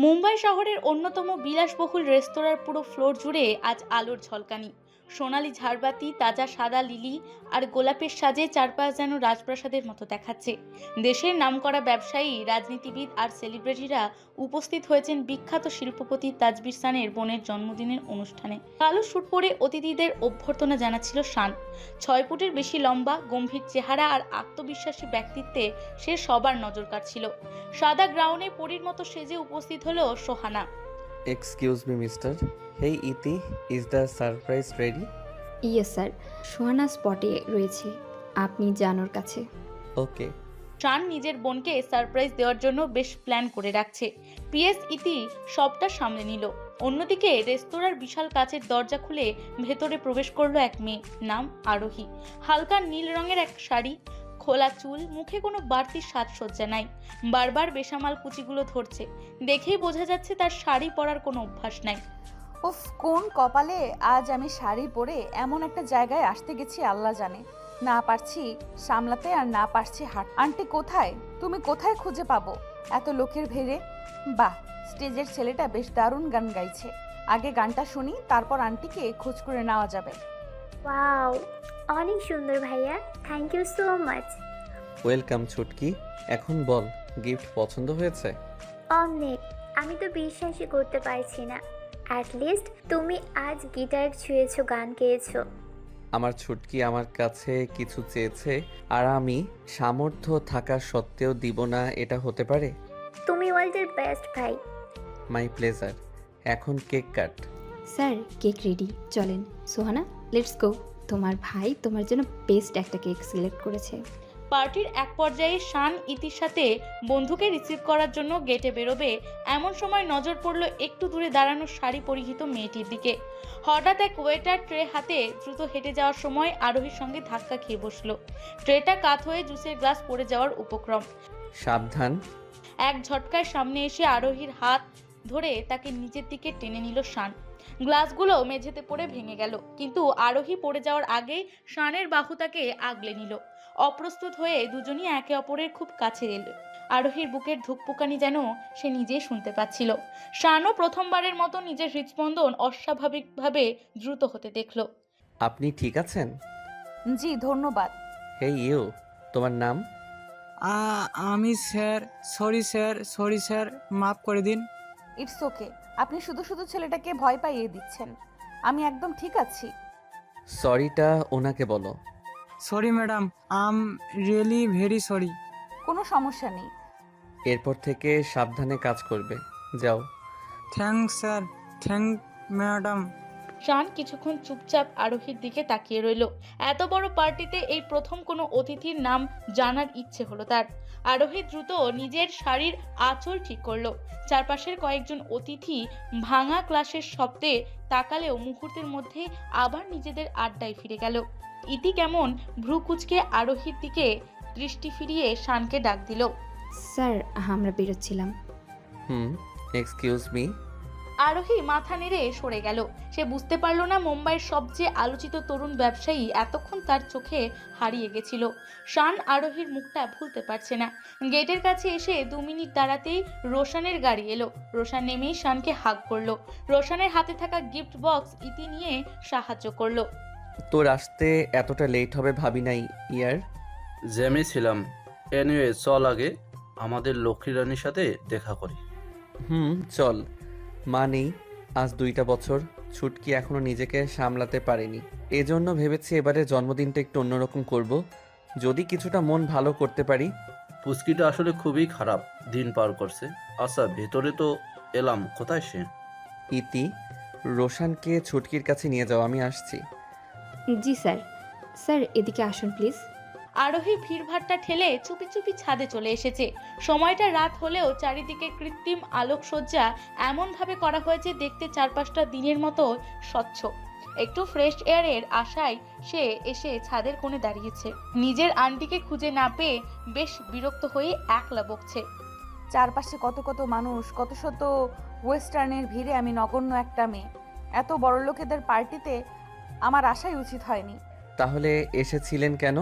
মুম্বাই শহরের অন্যতম বিলাসবহুল রেস্তোরাঁর পুরো ফ্লোর জুড়ে আজ আলোর ঝলকানি। সোনালি ঝাড়বাতি, তাজা সাদা লিলি আর গোলাপের সাজে চারপাশ যেন রাজপ্রাসাদের মতো দেখাচ্ছে। দেশের নামকরা ব্যবসায়ী, রাজনীতিবিদ আর সেলিব্রিটিরা উপস্থিত হয়েছেন বিখ্যাত শিল্পপতি তাজবির খানের বোনের জন্মদিনের অনুষ্ঠানে। কালো স্যুট পরে অতিথিদের অভ্যর্থনা জানাচ্ছিল শান। 6 ফুটের বেশি লম্বা, গম্ভীর চেহারা আর আত্মবিশ্বাসী ব্যক্তিত্বে সে সবার নজর কাড়ছিল। সাদা গ্রাউন্ডে পরীর মতো সেজে উপস্থিত হলো Sohana. Excuse me mister. Hey Iti, is the surprise ready? Yes sir, Sohana স্পটে রয়েছে, আপনি যান ওর কাছে। ওকে। শান নিজের বোনকে সারপ্রাইজ দেওয়ার জন্য বেশ প্ল্যান করে রাখছে। পিএস ইতি সবটা সামলে নিল। অন্যদিকে রেস্তোরাঁর বিশাল কাচের দরজা খুলে ভেতরে প্রবেশ করলো এক মেয়ে, নাম আরোহী। হালকা নীল রঙের এক শাড়ি, খোলা চুল, মুখে কোনো বাড়তি সাজসজ্জা নাই। বারবার বেসামাল কুচিগুলো ধরছে, দেখেই বোঝা যাচ্ছে তার শাড়ি পরার কোনো অভ্যাস নাই। উফ, কোন কপালে আজ আমি শাড়ি পরে এমন একটা জায়গায় আসতে গেছি আল্লাহ জানে। না পারছি সামলাতে আর না পারছি হাট। আন্টি কোথায়? তুমি কোথায় খুঁজে পাবো এত লোকের ভিড়ে? বাহ, স্টেজের ছেলেটা বেশ দারুণ গান গাইছে। আগে গানটা শুনি, তারপর আন্টিকে খোঁজ করে নেওয়া যাবে। ওয়াও, অনেক সুন্দর ভাইয়া, thank you so much. Welcome ছুটকি। এখন বল, গিফট পছন্দ হয়েছে? অনেক, আমি তো বিশ্বাসই করতে পারছি না। অ্যাটলিস্ট তুমি আজ গিটার ছুঁয়েছো, গান গেয়েছো। আমার ছুটকি আমার কাছে কিছু চেয়েছে আর আমি সামর্থ্য থাকা সত্ত্বেও দিব না, এটা হতে পারে? তুমি ওয়ার্ল্ডের বেস্ট ভাই। My pleasure. এখন cake cut. Sir, cake ready, চলেন। Sohana, let's go. তোমার ভাই তোমার জন্য বেস্ট একটা কেক সিলেক্ট করেছে। পার্টির এক পর্যায়ে শান ইতির সাথে বন্ধুকে রিসিভ করার জন্য গেটে বেরোবে, এমন সময় নজর পড়ল একটু দূরে দাঁড়ানো শাড়ি পরিহিত মেয়েটির দিকে। হঠাৎ এক ওয়েটার ট্রে হাতে দ্রুত হেঁটে যাওয়ার সময় আরোহীর সঙ্গে ধাক্কা খেয়ে বসলো। ট্রেটা কাত হয়ে জুসের গ্লাস পড়ে যাওয়ার উপক্রম। সাবধান। এক ঝটকায় সামনে এসে আরোহীর হাত ধরে তাকে নিচের দিকে টেনে নিল শান। গ্লাসগুলো মেঝেতে পড়ে ভেঙে গেল, কিন্তু আরোহী পড়ে যাওয়ার আগেই শানের বাহু তাকে আগলে নিল। অপ্রস্তুত হয়ে দুজনই একে অপরের খুব কাছে এলো। আরোহীর বুকের ধুকপুকানি যেন সে নিজেই শুনতে পাচ্ছিল। শানও প্রথমবারের মতো নিজের হৃদস্পন্দন অস্বাভাবিকভাবে দ্রুত হতে দেখল। আপনি ঠিক আছেন? জি ধন্যবাদ। হেই ইউ, তোমার নাম? আমি স্যার, সরি স্যার, মাফ করে দিন। It's okay. আপনি শুধু শুধু ছেলেটাকে ভয় পাইয়ে দিচ্ছেন। আমি একদম ঠিক আছি। সরিটা ওনাকে বলো। Sorry madam, I'm really very sorry. কোনো সমস্যা নেই। এরপর থেকে সাবধানে কাজ করবে। যাও। Thank sir, thank madam. Shaan কিছুক্ষণ চুপচাপ আরোহীর দিকে তাকিয়ে রইল। এত বড় পার্টিতে এই প্রথম কোনো অতিথির নাম জানার ইচ্ছে হলো তার। আরোহী দ্রুত নিজের শাড়ির আঁচল ঠিক করলো। চারপাশের কয়েকজন অতিথি ভাঙা ক্লাসের শব্দে তাকালেও মুহূর্তের মধ্যে আবার নিজেদের আড্ডায় ফিরে গেল। ইতি কেমন ভ্রু কুঁচকে আরোহীর দিকে দৃষ্টি ফিরিয়ে শানকে ডাক দিল। স্যার, আমরা বেরোচ্ছিলাম। Excuse me. আরোহী মাথা নেড়ে সরে গেল। সে বুঝতে পারল না মুম্বাইয়ের সবচেয়ে আলোচিত তরুণ ব্যবসায়ী এতক্ষণ তার চোখে হারিয়ে গেছিল। শান আরোহীর মুখটা ভুলতে পারছে না। গেটের কাছে এসে 2 মিনিট দাঁড়াতেই রোশানের গাড়ি এলো। রোশান নেমেই শানকে হাগ করলো। রোশানের হাতে থাকা গিফট বক্স ইতি নিয়ে সাহায্য করলো। তোর আসতে এতটা লেট হবে ভাবি নাই ইয়ার। জ্যামে ছিলাম। এনিওয়ে চল আগে আমাদের লক্ষ্মী রানীর সাথে দেখা করি। চল। মা নেই আজ 2টা বছর। ছুটকি এখনো নিজেকে সামলাতে পারেনি, এজন্য ভেবেছি এবারে জন্মদিনটা একটু অন্যরকম করব, যদি কিছুটা মন ভালো করতে পারি। পুচকিটা আসলে খুবই খারাপ দিন পার করছে। আচ্ছা, ভেতরে তো এলাম, কোথায় সে? ইতি, রোশানকে ছুটকির কাছে নিয়ে যাও, আমি আসছি। জি স্যার। স্যার, এদিকে আসুন প্লিজ। আরোহী ভিড়ভাট্টা ঠেলে চুপি চুপি ছাদে চলে এসেছে। সময়টা রাত হলেও চারিদিকে কৃত্রিম আলোকসজ্জা এমনভাবে করা হয়েছে দেখতে চারপাশটা দিনের মতো স্বচ্ছ। একটু ফ্রেশ এয়ারের আশায় সে এসে ছাদের কোণে দাঁড়িয়েছে। নিজের আন্টিকে খুঁজে না পেয়ে বেশ বিরক্ত হয়ে একলা বকছে। চারপাশে কত কত মানুষ, কত শত ওয়েস্টার্নের ভিড়ে আমি নগণ্য একটা মেয়ে। এত বড় লোকেদের পার্টিতে আমার আসাই উচিত হয়নি। তাহলে এসেছিলেন কেন?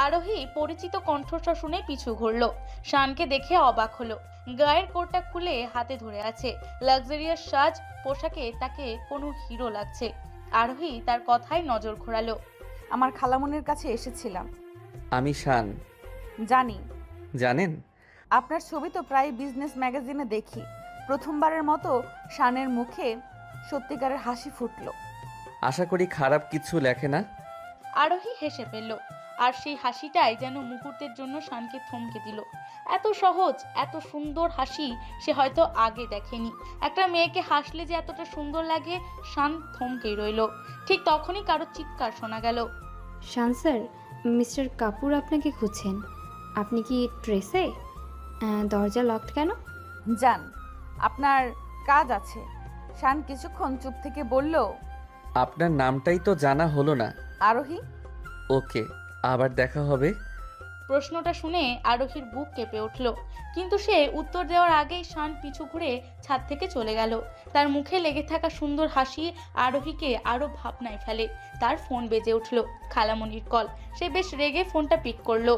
আরোহী পরিচিত কণ্ঠস্বর শুনে পিছু ঘুরল। শানকে দেখে অবাক হলো। গায়ের কোটটা খুলে হাতে ধরে আছে। লাক্সারিয়াস সাজ পোশাকে তাকে কোনো হিরো লাগছে। আরোহী তার কথায় নজর ঘোরালো। আমার খালামনির কাছে এসেছিলাম। আমি শান। জানি। জানেন? আপনার ছবি তো প্রায় বিজনেস ম্যাগাজিনে দেখি। প্রথমবারের মতো শানের মুখে সত্যিকারের হাসি ফুটলো। আশা করি খারাপ কিছু লেখে না। আরোহী হেসে ফেলল, আর সেই হাসিটাই যেন মুহূর্তের জন্য শানকে থমকে দিল। এত সহজ, এত সুন্দর হাসি সে হয়তো আগে দেখেনি। একটা মেয়েকে হাসলে যে এতটা সুন্দর লাগে, শান থমকেই রইল। ঠিক তখনই কারো চিৎকার শোনা গেল। শান স্যার, মিস্টার কাপুর আপনাকে খুঁজছেন। আপনি কি ট্রেসে? দরজা লকড কেন? যান, আপনার কাজ আছে। শান কিছুক্ষণ চুপ থেকে বলল, আপনার নামটাই তো জানা হলো না। আরোহী। ওকে, আবার দেখা হবে। প্রশ্নটা শুনে আরোহীর বুক কেঁপে উঠল, কিন্তু সে উত্তর দেওয়ার আগেই শান পিছু ঘুরে ছাদ থেকে চলে গেল। তার মুখে লেগে থাকা সুন্দর হাসি আরোহীকে আরো ভাবনায় ফেলে। তার ফোন বেজে উঠল, খালামণির কল। সে বেশ রেগে ফোনটা পিক করলো।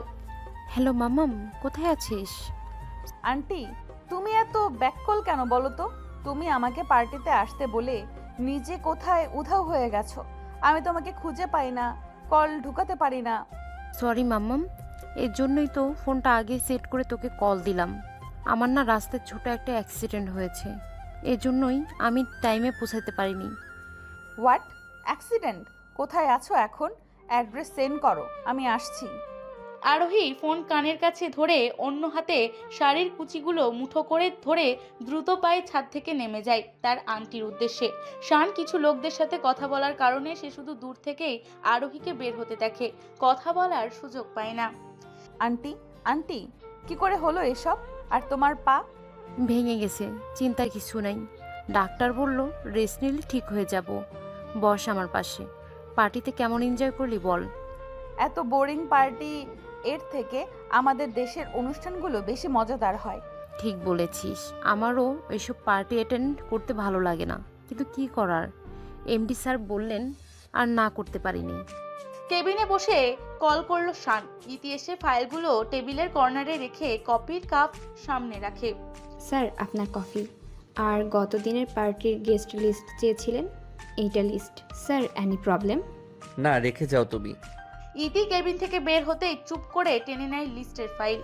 হ্যালো মামাম, কোথায় আছিস? আন্টি, তুমি এত ব্যাককল কেন বলো তো? তুমি আমাকে পার্টিতে আসতে বলে নিজে কোথায় উধাও হয়ে গেছো। আমি তোমাকে খুঁজে পাই না, কল ঢুকাতে পারি না। সরি মামাম, এর জন্যই তো ফোনটা আগে সেট করে তোকে কল দিলাম। আমার না রাস্তায় ছোট একটা অ্যাক্সিডেন্ট হয়েছে, এজন্যই আমি টাইমে পৌঁছাতে পারিনি। What accident? কোথায় আছো এখন? অ্যাড্রেস সেন্ড করো, আমি আসছি। আরোহী ফোন কানের কাছে ধরে অন্য হাতে শাড়ির কুচিগুলো মুঠো করে ধরে দ্রুত পায়ে ছাদ থেকে নেমে যায় তার আন্টির উদ্দেশ্যে। শান কিছু লোকদের সাথে কথা বলার কারণে সে শুধু দূর থেকেই আরোহীকে বের হতে দেখে, কথা বলার সুযোগ পায় না। আন্টি, আন্টি, কি করে হলো এসব? আর তোমার পা? ভেঙে গেছে, চিন্তার কিছু নাই। ডাক্তার বলল রেস্ট নিলে ঠিক হয়ে যাব। বস আমার পাশে। পার্টিতে কেমন এনজয় করলি বল? এত বোরিং পার্টি এর থেকে আমাদের দেশের অনুষ্ঠানগুলো বেশি মজাদার হয়। ঠিক বলেছিস, আমারও এইসব পার্টি অ্যাটেন্ড করতে ভালো লাগে না, কিন্তু কি করার, এমডি স্যার বললেন আর না করতে পারিনি। কেবিনে বসে কল করলো শান। ইতি এসে ফাইলগুলো টেবিলের কর্নারে রেখে কপির কাপ সামনে রাখে। স্যার, আপনার কফি। আর গত দিনের পার্টির গেস্ট লিস্ট চেয়েছিলেন, এইটা লিস্ট। Sir, any problem? না, রেখে যাও তুমি। ইতি কেবিন থেকে বের হতেই চুপ করে টেনে নেয় লিস্টের ফাইল।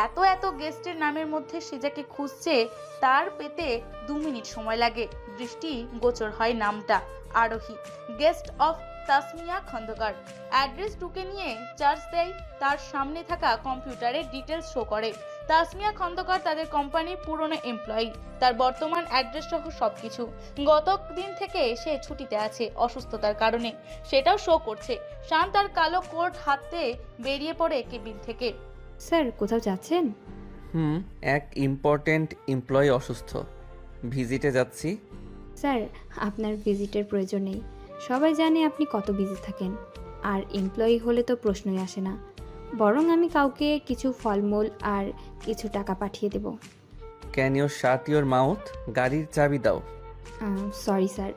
এত এত গেস্টের নামের মধ্যে সে যাকে খুঁজছে তার পেতে 2 মিনিট সময় লাগে। দৃষ্টি গোচর হয় নামটা, Arohi, guest of Tasmia Khandaker. Address ঢুকে নিয়ে চার্জ দেয়। তার সামনে থাকা কম্পিউটারে ডিটেলস শো করে তাসমিয়া খন্দকার তাদের কোম্পানির পুরনো এমপ্লয়ি। তার বর্তমান অ্যাড্রেস সহ সবকিছু। গত দিন থেকে সে ছুটিতে আছে অসুস্থতার কারণে, সেটাও শো করছে। শান তার কালো কোট হাতে বেরিয়ে পড়ে কেবিন থেকে। স্যার, কোথাও যাচ্ছেন? এক ইম্পর্ট্যান্ট এমপ্লয়ি অসুস্থ, ভিজিটে যাচ্ছি। স্যার, আপনার ভিজিটের প্রয়োজন নেই। সবাই জানে আপনি কত বিজি থাকেন। আর এমপ্লয়ি হলে তো প্রশ্নই আসে না। বরং আমি কাউকে কিছু ফলমূল আর কিছু টাকা পাঠিয়ে দেব। Can you shut your mouth? গাড়ির চাবি দাও। সরি স্যার,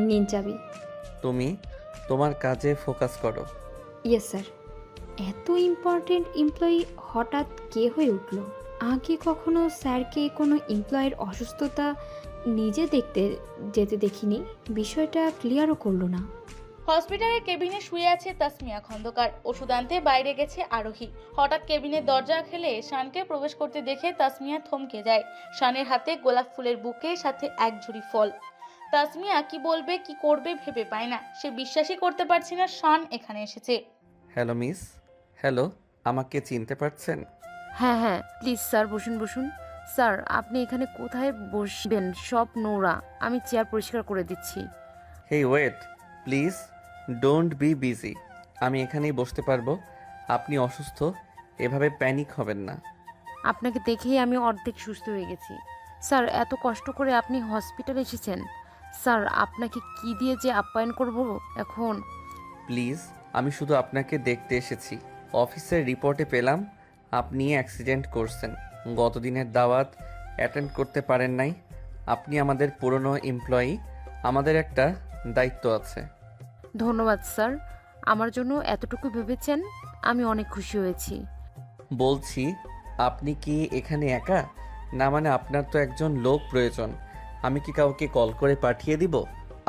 নিন চাবি। তুমি তোমার কাজে ফোকাস করো। Yes sir. এত ইম্পর্টেন্ট এমপ্লয়ি হঠাৎ কে হয়ে উঠল? আগে কখনো স্যারকে কোনো এমপ্লয়ের অসুস্থতা নিজে দেখতে যেতে দেখিনি। বিষয়টা ক্লিয়ারও করলো না। হসপিটালের কেবিনে শুয়ে আছে তাসমিয়া খন্দকার। ওষুধ আনতে বাইরে গেছে আরোহী। হঠাৎ কেবিনের দরজা খেলে শানকে প্রবেশ করতে দেখে তাসমিয়া থমকে যায়। শানের হাতে গোলাপ ফুলের বুকে, সাথে এক ঝুড়ি ফল। তাসমিয়া কি বলবে কি করবে ভেবে পায় না। সে বিশ্বাসই করতে পারছে না শান এখানে এসেছে। Hello miss. হ্যালো, আমাকে চিনতে পারছেন? হ্যাঁ হ্যাঁ, প্লিজ স্যার বসুন বসুন। স্যার, আপনি এখানে কোথায় বসবেন? সব নোংরা, আমি চেয়ার পরিষ্কার করে দিচ্ছি। Hey wait please, don't be busy. আমি এখানেই বসতে পারবো। আপনি অসুস্থ, এভাবে প্যানিক হবেন না। আপনাকে দেখেই আমি অর্ধেক সুস্থ হয়ে গেছি। স্যার, এত কষ্ট করে আপনি হসপিটালে এসেছেন। স্যার, আপনাকে কি দিয়ে যে আপ্যায়ন করব এখন? প্লিজ, আমি শুধু আপনাকে দেখতে এসেছি। অফিসের রিপোর্টে পেলাম আপনি অ্যাক্সিডেন্ট করছেন। গতদিনের দাওয়াত অ্যাটেন্ড করতে পারেন নাই। আপনি আমাদের পুরনো এমপ্লয়ি, আমাদের একটা দায়িত্ব আছে। ধন্যবাদ স্যার, আমার জন্য এতটুকু ভেবেছেন, আমি অনেক খুশি হয়েছি। বলছি, আপনি কি এখানে একা না মানে আপনার তো একজন লোক প্রয়োজন, আমি কি কাউকে কল করে পাঠিয়ে দিব?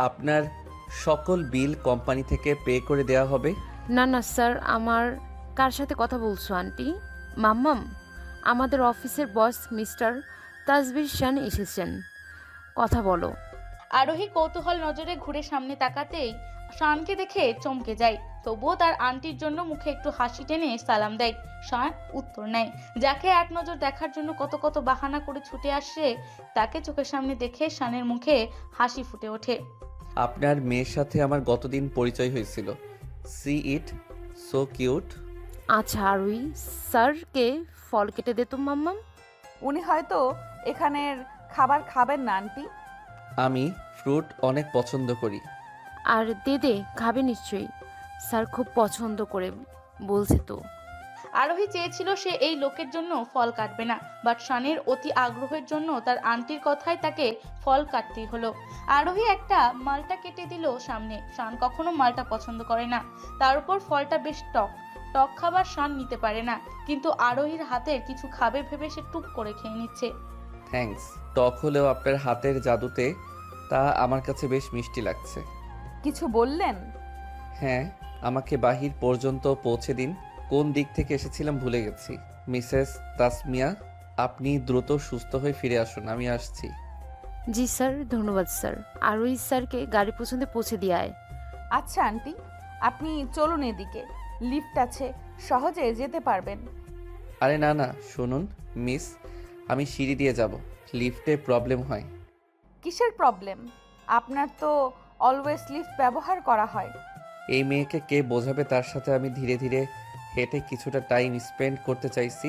আপনার সকল বিল কোম্পানি থেকে পে করে দেওয়া হবে। না না স্যার, আমার কার সাথে কথা বলছো আন্টি? মাম্মাম, আমাদের অফিসের বস মিস্টার তাসবির শান এসেছেন, কথা বলো। আরোহী কৌতূহল নজরে ঘুরে সামনে তাকাতেই শানকে দেখে চমকে যায়। তবুও তার আন্টির জন্য মুখে একটু হাসি টেনে সালাম দেয়। শান উত্তর নেয়। যাকে এক নজর দেখার জন্য কত কত বাহানা করে ছুটে আসে, তাকে চোখের সামনে দেখে শানের মুখে হাসি ফুটে ওঠে। আপনার মেয়ের সাথে আমার গতদিন পরিচয় হয়েছিল। সি ইট, সো কিউট। আচ্ছা আরুই, স্যারকে ফল কেটে দে তো মাম্মাম। উনি হয়তো এখানের খাবার খাবেন না আন্টি। আমি ফ্রুট অনেক পছন্দ করি। আর দে দে, খাবে নিশ্চয়ই, স্যার খুব পছন্দ করে বলছে তো। আরোহী চেয়েছিল সে এই লোকের জন্য ফল কাটবে না, বাট শানের অতি আগ্রহের জন্য তার আন্টির কথায় তাকে ফল কাটতেই হলো। আরোহী একটা মালটা কেটে দিল সামনে। শান কখনো মালটা পছন্দ করে না, তার উপর ফলটা বেশ টক। টক খাবার শান নিতে পারে না, কিন্তু আরোহীর হাতের কিছু খাবে ভেবে সে টুক করে খেয়ে নিচ্ছে। থ্যাঙ্কস। টক হলেও আপনার হাতের জাদুতে তা আমার কাছে বেশ মিষ্টি লাগছে। কিছু বললেন? হ্যাঁ, আমাকে বাহির পর্যন্ত পৌঁছে দিন। কোন দিক থেকে এসেছিলাম ভুলে গেছি। মিসেস তাসমিয়া, আপনি দ্রুত সুস্থ হয়ে ফিরে আসুন, আমি আসছি। জি স্যার, ধন্যবাদ স্যার। আরুই স্যারকে গাড়ি পর্যন্ত পৌঁছে দিয়ে আয়। আচ্ছা আন্টি, আপনি চলুন এদিকে, লিফট আছে, সহজে যেতে পারবেন। আরে না না, শুনুন মিস, আমি সিঁড়ি দিয়ে যাব, লিফটে প্রবলেম হয়। কিসের প্রবলেম? আপনার তো অলওয়েজ লিফট ব্যবহার করা হয়। এই মেয়েকে কে বোঝাবে, তার সাথে আমি ধীরে ধীরে হেঁটে কিছুটা টাইম স্পেন্ড করতে চাইছি।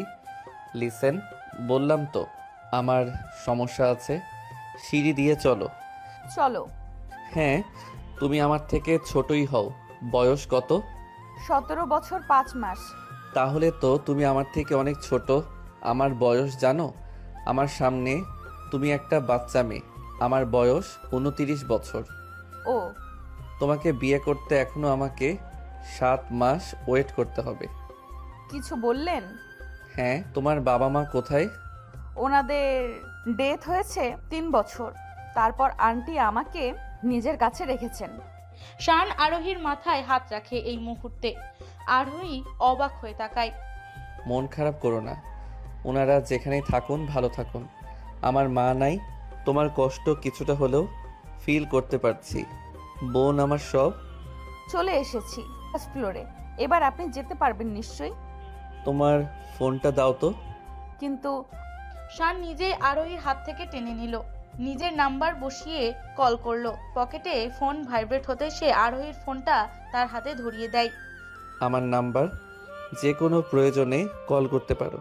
লিসেন, বললাম তো আমার সমস্যা আছে। সিঁড়ি দিয়ে চলো। চলো। হ্যাঁ, তুমি আমার থেকে ছোটই হও। বয়স কত? 17 বছর 5 মাস। তাহলে তো তুমি আমার থেকে অনেক ছোট। আমার বয়স জানো? আমার সামনে তুমি একটা বাচ্চা মেয়ে। আমার বয়স 29 বছর। ও, তোমাকে বিয়ে করতে এখনো আমাকে 7 মাস ওয়েট করতে হবে। কিছু বললেন? হ্যাঁ, তোমার বাবা মা কোথায়? ওনাদের ডেথ হয়েছে 3 বছর। তারপর আন্টি আমাকে নিজের কাছে রেখেছেন। শান আরোহীর মাথায় হাত রাখে এই মুহূর্তে। আরোহী অবাক হয়ে তাকায়। মন খারাপ করো না, ওনারা যেখানেই থাকুন ভালো থাকুন। আমার মা নাই, তোমার কষ্ট কিছুটা হলেও ফিল করতে পারছি। বোন আমার সব। চলে এসেছি ফার্স্ট ফ্লোরে। এবার আপনি যেতে পারবেন নিশ্চয়ই। তোমার ফোনটা দাও তো। কিন্তু শান নিজেই আরোহীর হাত থেকে টেনে নিল। নিজের নাম্বার বসিয়ে কল করলো। পকেটে ফোন ভাইব্রেট হতে সে আরোহীর ফোনটা তার হাতে ধরিয়ে দেয়। আমার নাম্বার, যে কোনো প্রয়োজনে কল করতে পারো।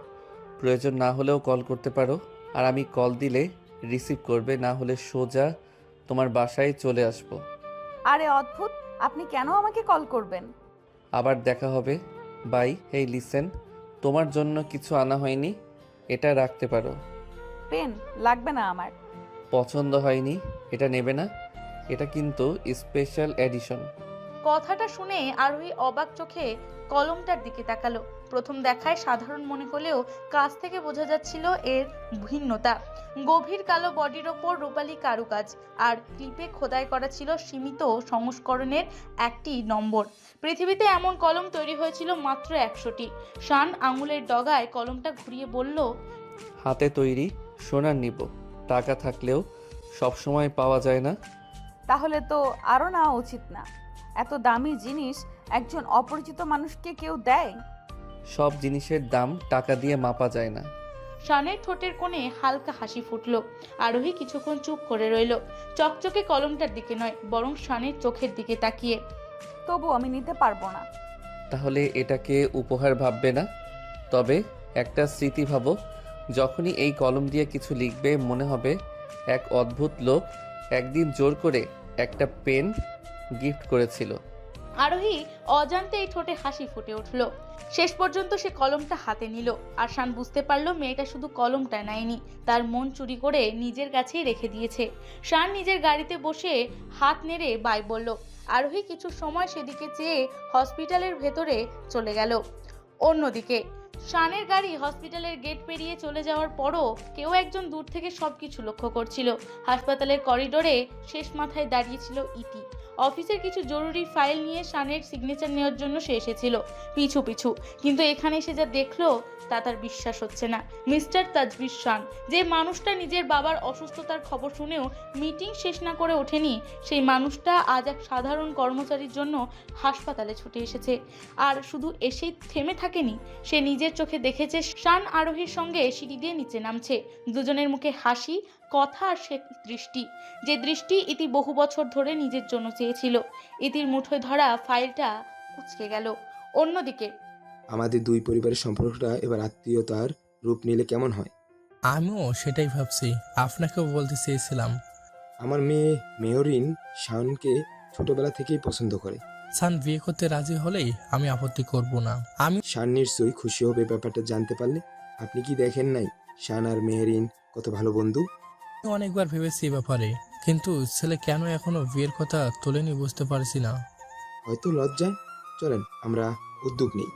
প্রয়োজন না হলেও কল করতে পারো। আর আমি কল দিলে রিসিভ করবে, না হলে সোজা তোমার বাসায় চলে আসবো। আরে অদ্ভুত, আপনি কেন আমাকে কল করবেন? আবার দেখা হবে। বাই। হেই লিসেন, তোমার জন্য কিছু আনা হয়নি, এটা রাখতে পারো। পেন লাগবে না আমার। পছন্দ হয়নি, এটা নেবে না? এটা কিন্তু স্পেশাল এডিশন। কথাটা শুনে আরোহী অবাক চোখে কলমটার দিকে তাকালো। প্রথম দেখায় সাধারণ মনে হলেও কাছ থেকে বোঝা যাচ্ছিল এর ভিন্নতা। গভীর কালো বডির ওপর রূপালী কারুকাজ, আর ক্লিপে খোদাই করা ছিল সীমিত সংস্করণের একটি নম্বর। পৃথিবীতে এমন কলম তৈরি হয়েছিল মাত্র 100টি। শান আঙুলের ডগায় কলমটা ঘুরিয়ে বলল, হাতে তৈরি, সোনার নিব। টাকা থাকলেও সবসময় পাওয়া যায় না। তাহলে তো আরও নেওয়া উচিত না। এত দামি জিনিস একজন অপরিচিত মানুষকে কেউ দেয়? সব জিনিসের দাম টাকা দিয়ে মাপা যায় না। শানের ঠোঁটের কোণে হালকা হাসি ফুটল। আরোহী কিছুক্ষণ চুপ করে রইল, চকচকে কলমটার দিকে নয়, বরং শানের চোখের দিকে তাকিয়ে। তবু আমি নিতে পারবো না। তাহলে এটাকে উপহার ভাববে না? তবে একটা স্মৃতি ভাবো। যখনই এই কলম দিয়ে কিছু লিখবে, মনে হবে এক অদ্ভুত লোক একদিন জোর করে একটা পেন গিফট করেছিল। আরোহী অজান্তেই ঠোঁটে হাসি ফুটে উঠল। শেষ পর্যন্ত সে কলমটা হাতে নিল। আর শান বুঝতে পারলো মেয়েটা শুধু কলমটা নেয়নি, তার মন চুরি করে নিজের কাছেই রেখে দিয়েছে। শান নিজের গাড়িতে বসে হাত নেড়ে বাই বলল। আরোহী কিছু সময় সেদিকে চেয়ে হসপিটালের ভেতরে চলে গেল। অন্যদিকে শানের গাড়ি হসপিটালের গেট পেরিয়ে চলে যাওয়ার পরও কেউ একজন দূর থেকে সবকিছু লক্ষ্য করছিল। হাসপাতালের করিডোরে শেষ মাথায় দাঁড়িয়েছিল ইতি। অফিসের কিছু জরুরি ফাইল নিয়ে শানের সিগনেচার নেওয়ার জন্য সে এসেছিল পিছু পিছু, কিন্তু এখানে এসে যা দেখলো তা তার বিশ্বাস হচ্ছে না। মিস্টার তাজবির শান, যে মানুষটা নিজের বাবার অসুস্থতার খবর শুনেও মিটিং শেষ না করে ওঠেনি, সেই মানুষটা আজ এক সাধারণ কর্মচারীর জন্য হাসপাতালে ছুটে এসেছে। আর শুধু এসেই থেমে থাকেনি, সে নিজের চোখে দেখেছে শান আরোহীর সঙ্গে সিঁড়ি দিয়ে নিচে নামছে। দুজনের মুখে হাসি, কথা আর সে দৃষ্টি, যে দৃষ্টি ইতি বহু বছর ধরে নিজের জন্য চেয়েছিল। ইতির মুঠোয় ধরা ফাইলটা কুঁচকে গেল। অন্যদিকে আমাদের দুই পরিবারের সম্পর্কটা এবার আত্মীয়তার রূপ নিলে কেমন হয়? আমিও সেটাই ভাবছি, আপনাকেও বলতে চেয়েছিলাম। আমার মেয়ে মেহরিন শাওনকে ছোটবেলা থেকেই পছন্দ করে। সান বিয়ে করতে রাজি হলেই আমি আপত্তি করব না। আমি শান নিশ্চয়ই খুশি হবে ব্যাপারটা জানতে পারলে। আপনি কি দেখেন নাই শান আর মেহরিন কত ভালো বন্ধু? অনেকবার ভেবেছি এ ব্যাপারে, কিন্তু ছেলে কেন এখনো বিয়ের কথা তোলেনি বুঝতে পারছি না। হয়তো লজ্জায়। চলেন আমরা উদ্যোগ নিই।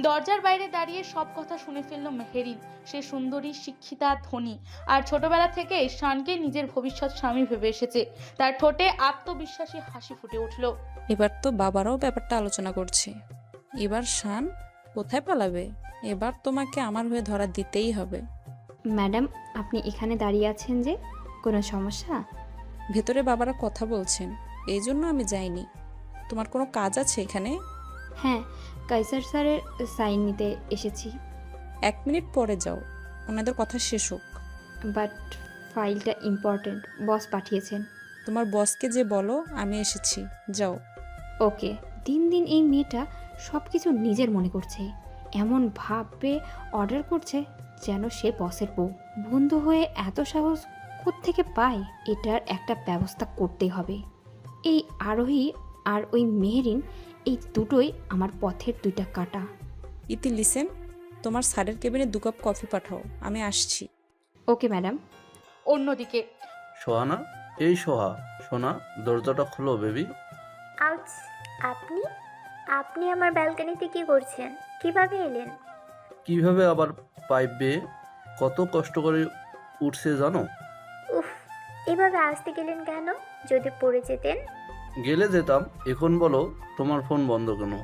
দরজার বাইরে দাঁড়িয়ে সব কথা শুনে ফেলল মেহেরিন। সে সুন্দরী, শিক্ষিতা, ধনী, আর ছোটবেলা থেকে শানকে নিজের ভবিষ্যৎ স্বামী ভেবে এসেছে। তার ঠোঁটে আত্মবিশ্বাসী হাসি ফুটে উঠল। এবার তো বাবারাও ব্যাপারটা আলোচনা করছে। এবার শান কোথায় পালাবে? এবার তোমাকে আমার হয়ে ধরা দিতেই হবে। ম্যাডাম, আপনি এখানে দাঁড়িয়ে আছেন যে, কোনো সমস্যা? ভেতরে বাবারা কথা বলছেন, এই জন্য আমি যাইনি। তোমার কোনো কাজ আছে এখানে? হ্যাঁ, কাইসার স্যারের সাইন নিতে এসেছি। 1 মিনিট পরে যাও, ওনাদের কথা শেষ হোক। বাট ফাইলটা ইম্পর্ট্যান্ট, বস পাঠিয়েছেন। তোমার বসকে যে বলো আমি এসেছি, যাও। ওকে। দিন দিন এই মেয়েটা সব কিছু নিজের মনে করছে, এমন ভাবে অর্ডার করছে যেন সে বসের বউ। বন্ধু হয়ে এত সাহস কোত্থেকে পায়? এটার একটা ব্যবস্থা করতেই হবে। এই আরোহী আর ওই মেহেরিন, এই দুটোই আমার পথের দুইটা কাঁটা। ইতি লিসেন, তোমার স্যারের কেবিনে 2 কাপ কফি পাঠাও, আমি আসছি। Okay madam. অন্যদিকে সোহানা, এই সোহা, সোনা, দরজাটা খোলো বেবি। আউচ! আপনি আপনি আমার ব্যালকনিতে কি করছেন? কিভাবে এলেন? কিভাবে আবার পাইপ বেয়ে? কত কষ্ট করে উঠছে জানো? উফ, এভাবে আসতে গেলেন কেন? যদি পড়ে যেতেন। গেলে যেতাম। এখন বলো তোমার ফোন বন্ধ কেন?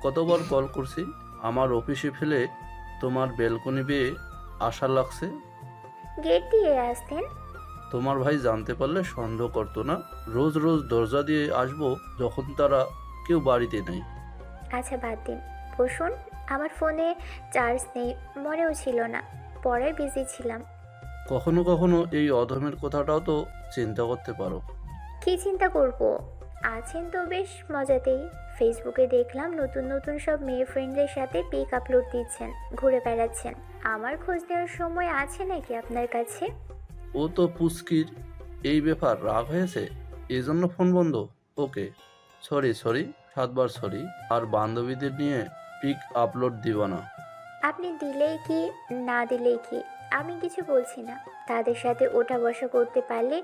কতবার কল করছি। আমার অফিসে ফেলে তোমার ব্যালকনি বেয়ে আশা লাগছে। গেট দিয়ে আসতেন। তোমার ভাই জানতে পারলে সন্দেহ করতো না? রোজ রোজ দরজা দিয়ে আসবো যখন তারা কেউ বাড়িতে নেই। আচ্ছা বাদ দিন, বসুন। আমার ফোনে চার্জ নেই, মনেও ছিল না, পড়ায় বিজি ছিলাম। কখনো কখনো এই অধমের কথাটাও তো চিন্তা করতে পারো। কি চিন্তা করব? আছেন তো বেশ মজাতেই। ফেসবুকে দেখলাম নতুন নতুন সব মেয়ে ফ্রেন্ডদের সাথে পিক আপলোড দিচ্ছেন, ঘুরে বেড়াচ্ছেন। আমার খোঁজ নেওয়ার সময় আছে নাকি আপনার কাছে? ও তো পুস্কির। এই ব্যাপার রাগ হয়েছে, এই জন্য ফোন বন্ধ। ওকে, সরি 7বার সরি। আর বান্ধবীদের নিয়ে পিক আপলোড দিব না। আপনি দিলেই কি না দিলেই কি, আমি কিছু বলছি না। তাদের সাথে ওঠা বসা করতে পারলে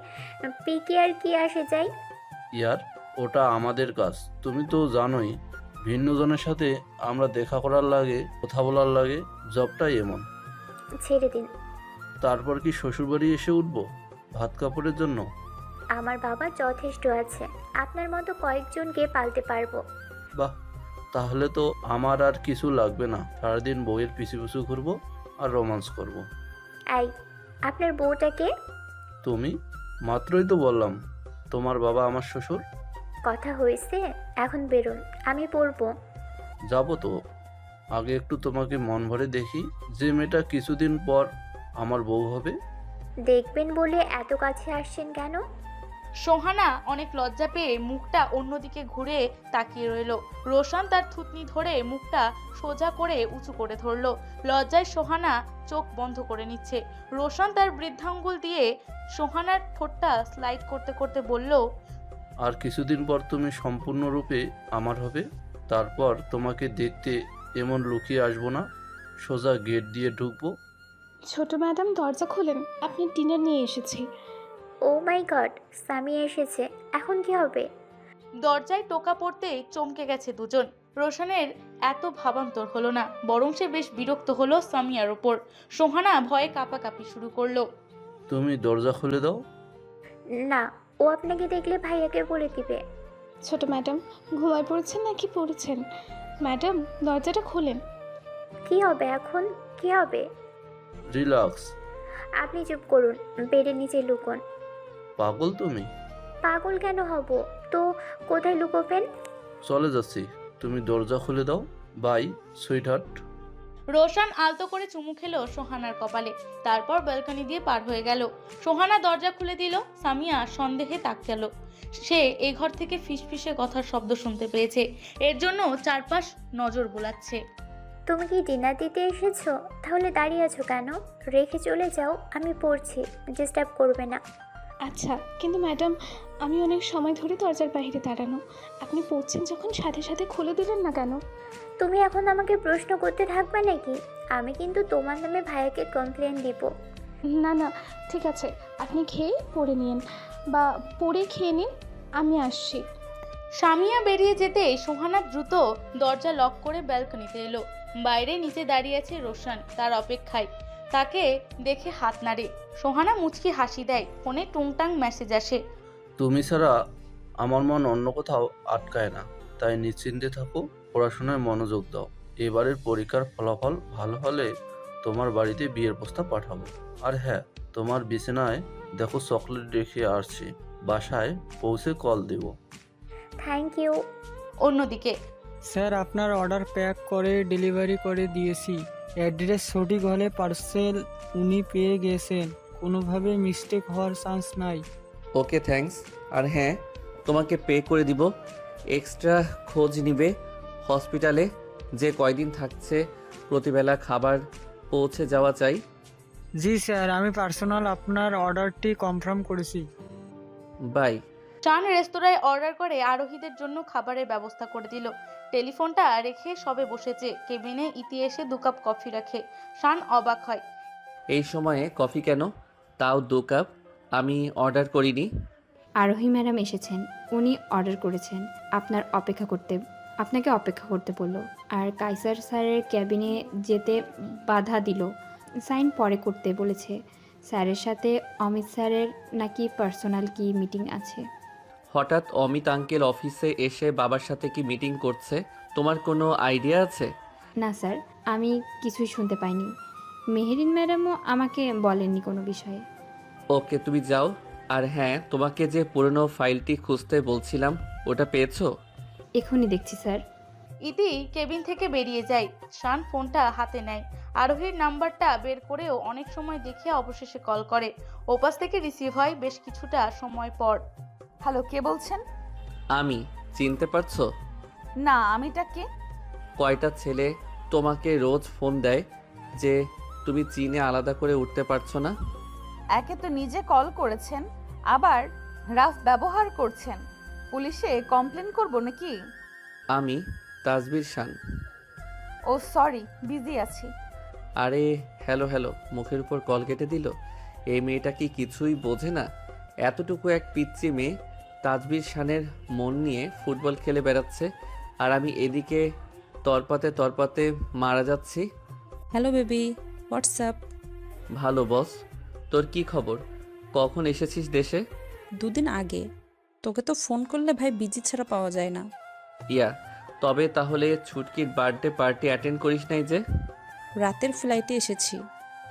পিকে আর কি আসে যায়। ইয়ার, ওটা আমাদের কাজ। তুমি তো জানোই, ভিন্ন জনের সাথে আমরা দেখা করার লাগে, কথা বলার লাগে। জবটাই এমন। ছেড়ে দিন। তারপর কি শ্বশুরবাড়ি এসে উঠবো ভাত কাপড়ের জন্য? আমার বাবা যথেষ্ট আছে, আপনার মতো কয়েকজনকে পালতে পারবো। বাহ, তাহলে তো আমার আর কিছু লাগবে না। সারাদিন বউয়ের পিছু পিছু ঘুরবো আর রোমান্স করব। এই, আপনার বউটাকে? তুমি? মাত্রই তো বললাম তোমার বাবা আমার শ্বশুর। কথা হয়েছে, এখন বেরোন, আমি পড়বো। যাবো তো, আগে একটু তোমাকে মন ভরে দেখি, যে মেয়েটা কিছুদিন পর আমার বউ হবে। দেখবেন বলে এত কাছে আসছেন কেন? সোহানা অনেক লজ্জা পেয়ে মুখটা অন্যদিকে ঘুরে তাকিয়ে রইল। রোশন তার থুতনি ধরে মুখটা সোজা করে উঁচু করে ধরল। লজ্জায় সোহানা চোখ বন্ধ করে নিচ্ছে। রোশন তার বৃদ্ধাঙ্গুল দিয়ে সোহানার ঠোঁটটা স্লাইড করতে করতে বলল, আর কিছুদিন পর তুমি সম্পূর্ণরূপে আমার হবে। তারপর তোমাকে দেখতে এমন লুকিয়ে আসবো না, সোজা গেট দিয়ে ঢুকবো। ছোট ম্যাডাম দরজা খোলেন, আপনি ডিনার নিয়ে এসেছি। ও মাই গড, স্বামী এসেছে, এখন কি হবে? দরজায় টোকা পড়তেই চমকে গেছে দুজন। রোশনের এত ভাবান্তর হলো না, বরং সে বেশ বিরক্ত হলো সামিয়ার ওপর। সোহানা ভয়ে কাঁপাকাঁপি শুরু করলো। তুমি দরজা খুলে দাও। না, ও আপনাকে দেখলে ভাইয়াকে বলে দিবে। ছোট ম্যাডাম ঘুমায় পড়েছেন নাকি পড়েছেন? ম্যাডাম দরজাটা খোলেন। কি হবে এখন? কি হবে? রিল্যাক্স। আপনি চুপ করুন, বেডের নিচে লুকোন। পাগল তুমি? পাগল কেন হব? তো কোথায় লুকোবেন? চলে যাচ্ছি, তুমি দরজা খুলে দাও। By sweetheart. রোশন আলতো করে চুমু খেলো সোহানার কপালে, তারপর ব্যালকনি দিয়ে পার হয়ে গেল। সোহানা দরজা খুলে দিল। সামিয়া সন্দেহে তাকালো। সে এই ঘর থেকে ফিসফিসে কথার শব্দ শুনতে পেয়েছে, এর জন্য চারপাশ নজর বোলাচ্ছে। তুমি কি ডিনার দিতে এসেছো? তাহলে দাঁড়িয়ে আছো কেন? রেখে চলে যাও, আমি পড়ছি, ডিস্টার্ব করবে না। আচ্ছা, কিন্তু ম্যাডাম আমি অনেক সময় ধরে দরজার বাইরে দাঁড়ানো, আপনি পড়ছেন যখন সাথে সাথে খুলে দিলেন না কেন? তুমি এখন আমাকে প্রশ্ন করতে থাকবে নাকি? আমি কিন্তু তোমার নামে ভাইয়াকে কমপ্লেন দিব। না না, ঠিক আছে, আপনি খেয়ে পড়ে নিন বা পড়ে খেয়ে নিন, আমি আসছি। সামিয়া বেরিয়ে যেতেই সোহানা দ্রুত দরজা লক করে ব্যালকনিতে এলো। বাইরে নিচে দাঁড়িয়ে আছে রোশন তার অপেক্ষায়। তাকে দেখে হাত নাড়ে। সোহানা মুচকি হাসি দেয়। ফোনে টুংটাং মেসেজ আসে। তুমি ছাড়া আমার মন অন্য কোথাও আটকায় না, তাই নিশ্চিন্তে থাকো, পড়াশোনায় মনোযোগ দাও। এবারের পরীক্ষার ফলাফল ভালো হলে তোমার বাড়িতে বিয়ের প্রস্তাব পাঠাবো। আর হ্যাঁ, তোমার বিছানায় দেখো চকলেট রেখে আসছি, বাসায় পৌঁছে কল দেব। Thank you. অন্যদিকে স্যার আপনার অর্ডার প্যাক করে ডেলিভারি করে দিয়েছি। অ্যাড্রেস সঠিক হলে পার্সেল উনি পেয়ে গেছেন, কোনোভাবে মিস্টেক হওয়ার চান্স নাই। Okay thanks. আর হ্যাঁ, তোমাকে পে করে দিব। এক্সট্রা খোঁজ নিবে হসপিটালে, যে কয়দিন থাকছে প্রতিবেলা খাবার পৌঁছে যাওয়া চাই। জি স্যার, আমি পার্সোনাল আপনার অর্ডারটি কনফার্ম করেছি। বাই। শান রেস্তোরাঁয় অর্ডার করে আরোহীদের জন্য খাবারের ব্যবস্থা করে দিল। টেলিফোনটা রেখে সবে বসেছে। কেবিনে ইতি এসে 2 কাপ কফি রাখে। শান অবাক হয়। এই সময়ে কফি কেন? তাও 2 কাপ। আমি অর্ডার করিনি। আরোহী ম্যাডাম এসেছেন, উনি অর্ডার করেছেন। আপনাকে অপেক্ষা করতে বলল। আর কাইসার স্যারের ক্যাবিনে যেতে বাধা দিল। সাইন পরে করতে বলেছে। স্যারের সাথে অমিত স্যারের নাকি পার্সোনাল কি মিটিং আছে। হঠাৎ অমিত আঙ্কেল অফিসে এসে বাবার সাথে কি মিটিং করছে? তোমার কোনো আইডিয়া আছে? না স্যার, আমি কিছুই শুনতে পাইনি। মেহেরিন ম্যাডামও আমাকে বলেননি কোনো বিষয়ে। ওকে, তুমি যাও। আর হ্যাঁ, তোমাকে যে পুরনো ফাইলটি খুঁজতে বলছিলাম, ওটা পেয়েছো? এখনই দেখছি স্যার। ইতি কেবিন থেকে বেরিয়ে যায়। শান ফোনটা হাতে নেয়। আরোহীর নাম্বারটা বের করেও অনেক সময় দেখে অবশেষে কল করে। ওপাশ থেকে রিসিভ হয় বেশ কিছুটা সময় পর। হ্যালো, কে বলছেন? আমি। চিনতে পারছো? না, আমিটা কে? কয়টা ছেলে তোমাকে রোজ ফোন দেয় যে তুমি চিনে আলাদা করে উঠতে পারছো না? একে তো নিজে কল করেছেন, আবার রাফ ব্যবহার করছেন। পুলিশে কমপ্লেন করব নাকি? আমি তাজবির শান। ও সরি, বিজি আছি। আরে হ্যালো হ্যালো, মুখের উপর কল কেটে দিল। এই মেয়েটা কি কিছুই বোঝে না? এতটুকু এক পিচ্চি মেয়ে তাজবির শানের মন নিয়ে ফুটবল খেলে বেড়াচ্ছে, আর আমি এদিকে তরপাতে তরপাতে মারা যাচ্ছি। Hello baby, WhatsApp? ভালো বস, তোর কি খবর? কখন এসেছিস দেশে? 2 দিন আগে। তোকে তো ফোন করলে ভাই বিজি ছাড়া পাওয়া যায় না। ইয়া, তবে তাহলে ছুটকির বার্থডে পার্টি অ্যাটেন্ড করিস নাই যে? রাতের ফ্লাইটে এসেছি,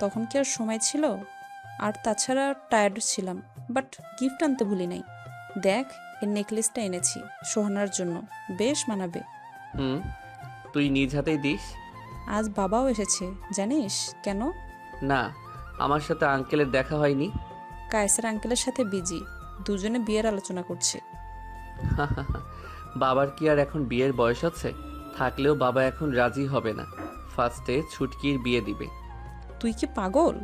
তখন কি আর সময় ছিল? আর তাছাড়া টায়ার্ড ছিলাম, বাট গিফট আনতে ভুলি নাই। দেখ, এই নেকলেসটা এনেছি সোহানার জন্য, বেশ মানাবে। তুই নিজ হাতেই দিস? আজ বাবাও এসেছে, জানিস কেন? না, আমার সাথে আঙ্কেলের দেখা হয়নি। কায়সার আঙ্কেলের সাথে বিজি, দুজনে বিয়ের আলোচনা করছে। বাবার কি আর এখন বিয়ের বয়স আছে? থাকলেও বাবা এখন রাজি হবে না। ফার্স্টে ছুটকির বিয়ে দিবে। তুই কি পাগল?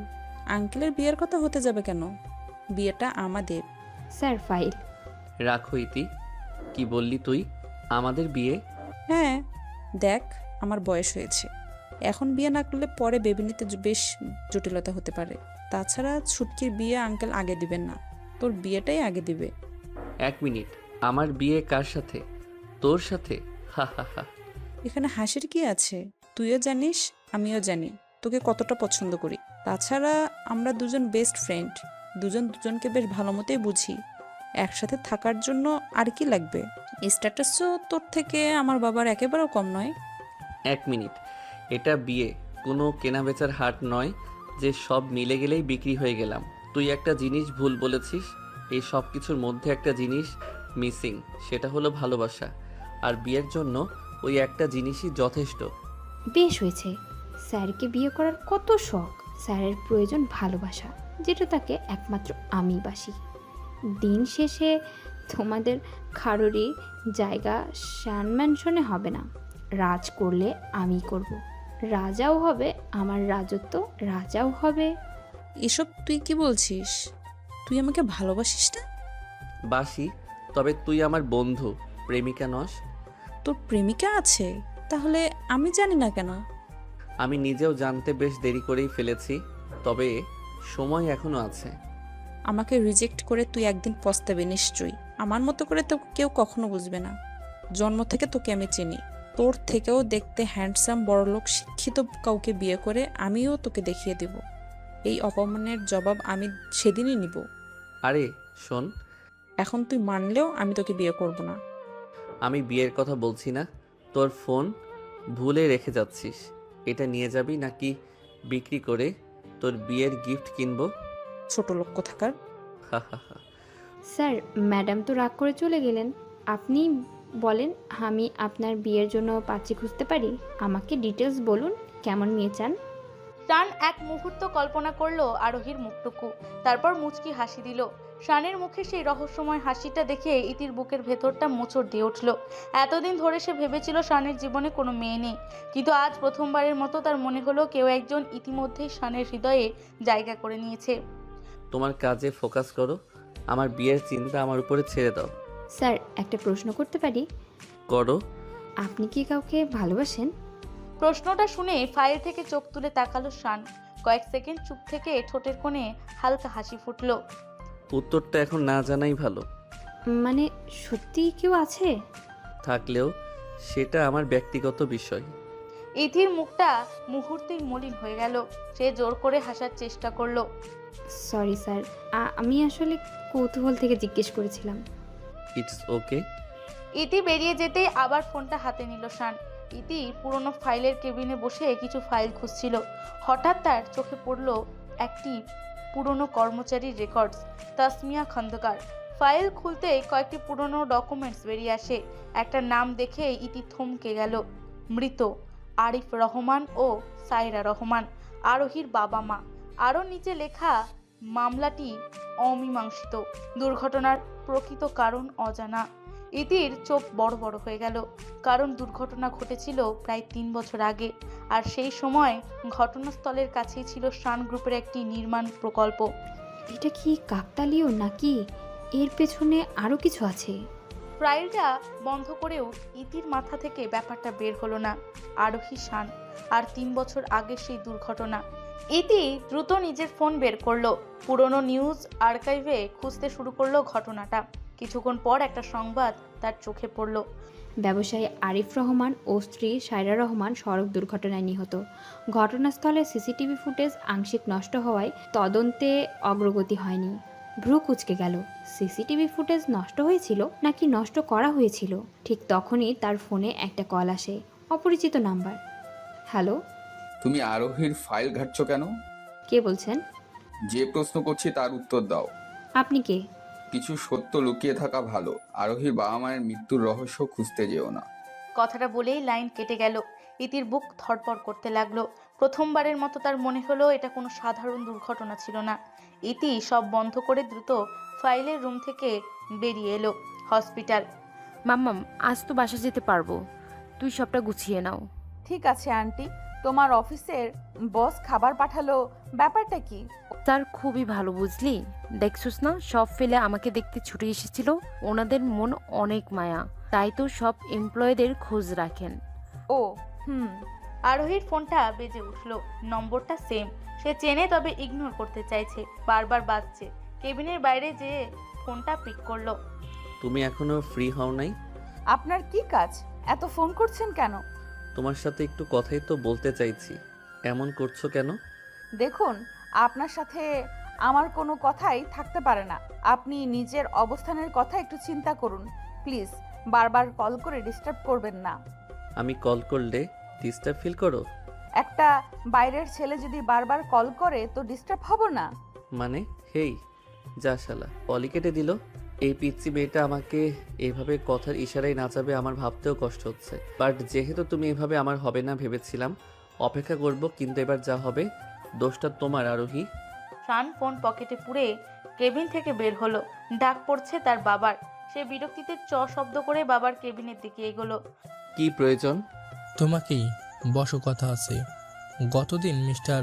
আঙ্কেলের বিয়ের কথা হতে যাবে কেন? বিয়েটা আমাদের। স্যার ফাইল রাখো ইতি। কি বললি তুই? আমাদের বিয়ে? হ্যাঁ, দেখ আমার বয়স হয়েছে, এখন বিয়ে না করলে পরে বেবি নিতে বেশ জটিলতা হতে পারে। তাছাড়া ছুটকির বিয়ে আঙ্কেল আগে দিবেন না, তোর বিয়েটাই আগে দিবে। 1 মিনিট, আমার বিয়ে কার সাথে? তোর সাথে? হা হা হা। এখানে হাসির কি আছে? তুইও জানিস, আমিও জানি তোকে কতটা পছন্দ করি। তাছাড়া আমরা দুজন বেস্ট ফ্রেন্ড, দুজন দুজনকে বেশ ভালো মতোই বুঝি। একসাথে থাকার জন্য আর কি লাগবে? স্ট্যাটাসও তোর থেকে আমার বাবার একেবারেও কম নয়। 1 মিনিট, এটা বিয়ে, কোনো কেনাবেচার হাট নয় যে সব মিলে গেলেই বিক্রি হয়ে গেলাম। তুই একটা জিনিস ভুল বলেছিস। এই সব কিছুর মধ্যে একটা জিনিস মিসিং, সেটা হলো ভালোবাসা। আর বিয়ের জন্য ওই একটা জিনিসই যথেষ্ট। বেশ হয়েছে। স্যারকে বিয়ে করার কত শখ। স্যারের প্রয়োজন ভালোবাসা, যেটা তাকে একমাত্র আমি বাসি। দিন শেষে তোমাদের কারোরই জায়গা শান ম্যানশনে হবে না। রাজ করলে আমি করব। রাজাও হবে আমার রাজত্ব, রাজাও হবে। এসব তুই কি বলছিস? তুই আমাকে ভালোবাসিস না? বাসি, তবে তুই আমার বন্ধু, প্রেমিকা নস। তোর প্রেমিকা আছে? তাহলে আমি জানি না কেন? আমি নিজেও জানতে বেশ দেরি করেই ফেলেছি, তবে সময় এখনো আছে। আমাকে রিজেক্ট করে তুই একদিন পস্তাবি নিশ্চয়ই। আমার মতো করে তো কেউ কখনো বুঝবে না। জন্ম থেকে তোকে আমি চিনি। তোর থেকেও দেখতে হ্যান্ডসাম বড়লোক শিক্ষিত কাউকে বিয়ে করে আমিও তোকে দেখিয়ে দেব। এই অপমানের জবাব আমি সেদিনই নিব। আরে শোন, এখন তুই মানলেও আমি তোকে বিয়ে করব না। আমি বিয়ের কথা বলছি না। তোর ফোন ভুলে রেখে যাচ্ছিস। এটা নিয়ে যাবি নাকি বিক্রি করে তোর বিয়ের গিফট কিনবো? ছোট লোক কোথাকার। হা হা হা। স্যার, ম্যাডাম তো রাগ করে চলে গেলেন। আপনি বলেন, আমি আপনার বিয়ের জন্য পাত্রী খুঁজতে পারি? আমাকে ডিটেলস বলুন, কেমন মেয়ে চান? শান এক মুহূর্ত কল্পনা করলো আরোহীর মুখটুকু, তারপর মুচকি হাসি দিল। শানের মুখে সেই রহস্যময় হাসিটা দেখে ইতির বুকের ভেতরটা মোচড় দিয়ে উঠল। এতদিন ধরে সে ভেবেছিল শানের জীবনে কোনো মেয়ে নেই, কিন্তু আজ প্রথমবারের মতো তার মনে হলো কেউ একজন ইতিমধ্যেই শানের হৃদয়ে জায়গা করে নিয়েছে। তোমার কাজে ফোকাস করো, আমার বিয়ের চিন্তা আমার উপরে ছেড়ে দাও। স্যার, একটা প্রশ্ন করতে পারি? করো। আপনি কি কাউকে ভালোবাসেন? প্রশ্নটা শুনে ফাইল থেকে চোখ তুলে তাকালো শান। কয়েক সেকেন্ড চুপ থেকে ঠোঁটের কোণে হালকা হাসি ফুটলো। উত্তরটা এখন না জানাই ভালো। মানে সত্যি কেউ আছে? থাকলেও সেটা আমার ব্যক্তিগত বিষয়। ইথির মুখটা মুহূর্তেই মলিন হয়ে গেল। সে জোর করে হাসার চেষ্টা করলো। সরি স্যার, আমি আসলে কৌতূহল থেকে জিজ্ঞেস করেছিলাম। It's okay. ইতি বেরিয়ে যেতেই আবার ফোনটা হাতে নিল শান। ইতি পুরনো ফাইলের কেবিনে বসে কিছু ফাইল খুঁজছিল। হঠাৎ তার চোখে পড়ল একটি পুরনো কর্মচারীর রেকর্ডস, তাসমিয়া খন্দকার। ফাইল খুলতেই কয়েকটি পুরনো ডকুমেন্টস বেরিয়ে আসে। একটা নাম দেখে ইতি থমকে গেল। মৃত আরিফ রহমান ও সাইরা রহমান, আরোহীর বাবা মা। আরও নিচে লেখা, মামলাটি অমীমাংসিত, দুর্ঘটনার প্রকৃত কারণ অজানা। ইতির চোখ বড় বড় হয়ে গেল, কারণ দুর্ঘটনা ঘটেছিল প্রায় 3 বছর আগে, আর সেই সময় ঘটনাস্থলের কাছেই ছিল শান গ্রুপের একটি নির্মাণ প্রকল্প। এটা কি কাকতালীয় নাকি এর পেছনে আরও কিছু আছে? ফাইলটা বন্ধ করেও ইতির মাথা থেকে ব্যাপারটা বের হলো না। আরোহী, শান আর 3 বছর আগের সেই দুর্ঘটনা। ইতি দ্রুত নিজের ফোন বের করলো, পুরনো নিউজ আর্কাইভে খুঁজতে শুরু করলো ঘটনাটা। কিছুক্ষণ পর একটা সংবাদ তার চোখে পড়ল। ব্যবসায়ী আরিফ রহমান ও স্ত্রী সায়রা রহমান সড়ক দুর্ঘটনায় নিহত। ঘটনাস্থলে সিসিটিভি ফুটেজ আংশিক নষ্ট হওয়ায় তদন্তে অগ্রগতি হয়নি। ভ্রু কুঁচকে গেল। সিসিটিভি ফুটেজ নষ্ট হয়েছিল নাকি নষ্ট করা হয়েছিল? ঠিক তখনই তার ফোনে একটা কল আসে, অপরিচিত নাম্বার। হ্যালো, তুমি আরোহীর ফাইল ঘাটছো কেন? কে বলছেন? যে প্রশ্ন করছি তার উত্তর দাও। আপনি কে? কিছু সত্য লুকিয়ে থাকা ভালো। আরোহীর বাবা মায়ের মৃত্যুর রহস্য খুঁজতে যেও না। কথাটা বলেই লাইন কেটে গেল। ইতির বুক ধড়ফড় করতে লাগলো। প্রথমবারের মতো তার মনে হলো এটা কোনো সাধারণ দুর্ঘটনা ছিল না। ইতি সব বন্ধ করে দ্রুত ফাইলের রুম থেকে বেরিয়ে এলো। হসপিটাল। মাম্মাম, আজ তো বাসা যেতে পারবো, তুই সবটা গুছিয়ে নাও। ঠিক আছে আন্টি, তোমার অফিসের বস খাবার পাঠালো, ব্যাপারটা কি? তার খুবই ভালো, বুঝলি? দেখছস না, সব ফেলে আমাকে দেখতে ছুটে এসেছিল। ওনাদের মন অনেক মায়া, তাই তো সব এমপ্লয়ীদের খোঁজ রাখেন। ও হুম। আরোহীর ফোনটা বেজে উঠলো। নম্বরটা সেম। সে চেনে, তবে ইগনোর করতে চাইছে। বারবার বাজছে। কেবিনের বাইরে যেয়ে ফোনটা পিক করলো। তুমি এখনো ফ্রি হও নাই? আপনার কি কাজ? এত ফোন করছেন কেন? তোমার সাথে একটু কথাই তো বলতে চাইছি, এমন করছো কেন? দেখুন, আপনার সাথে আমার কোনো কথাই থাকতে পারে না। আপনি নিজের অবস্থানের কথা একটু চিন্তা করুন প্লিজ। বারবার কল করে ডিস্টার্ব করবেন না। আমি কল করলে ডিস্টার্ব ফিল করো? একটা বাইরের ছেলে যদি বারবার কল করে তো ডিস্টার্ব হব না? মানে হেই, যা শালা, কলই কেটে দিল। এই পিচ্চি মেয়েটা আমাকে এইভাবে কথার ইশারায় নাচাবে আমার ভাবতেও কষ্ট হচ্ছে। বাট যেহেতু তুমি এভাবে আমার হবে না ভেবেছিলাম, অপেক্ষা করব, কিন্তু এবার যা হবে দোষটা তোমার আরোহী। শান ফোন পকেটে পুরে কেবিন থেকে বের হলো। ডাক পড়ছে তার বাবার। সে বিরক্তিতে শব্দ করে বাবার কেবিনের দিকে এগোলো। কি প্রয়োজন? তোমাকেই, বসো, কথা আছে। গতদিন মিস্টার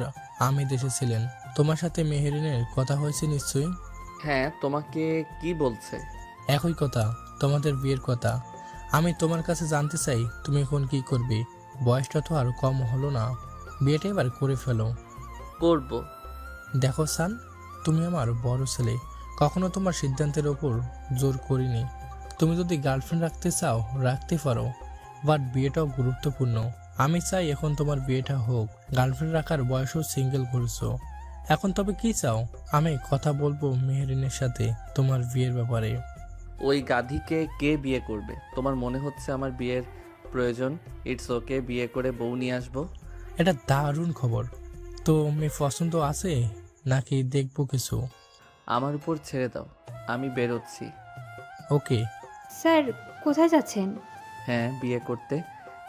আমিদ এসেছিলেন, তোমার সাথে মেহেরিনের কথা হয়েছে নিশ্চয়ই? হ্যাঁ, তোমাকে কি বলছে? একই কথা, তোমাদের বিয়ের কথা। আমি তোমার কাছে জানতে চাই তুমি এখন কি করবে। বয়সটা তো আর কম হলো না, বিয়েটা এবার করে ফেলো। করব। দেখো সান, তুমি আমার বড় ছেলে, কখনো তোমার সিদ্ধান্তের ওপর জোর করিনি। তুমি যদি গার্লফ্রেন্ড রাখতে চাও রাখতে পারো, বাট বিয়েটাও গুরুত্বপূর্ণ। আমি চাই এখন তোমার বিয়েটা হোক। গার্লফ্রেন্ড রাখার বয়সও সিঙ্গেল ঘুরছো, এখন তবে কি চাও? আমি কথা বলবো মেহেরিনের সাথে তোমার বিয়ের ব্যাপারে। ওই গাধীকে কে বিয়ে করবে? তোমার মনে হচ্ছে আমার বিয়ের প্রয়োজন? ইটস ওকে, বিয়ে করে বউ নিয়ে আসবো। এটা দারুণ খবর। তো মেয়ে পছন্দ আছে নাকি দেখবো কিছু? আমার উপর ছেড়ে দাও, আমি বেরোচ্ছি। ওকে। স্যার, কোথায় যাচ্ছেন? হ্যাঁ, বিয়ে করতে।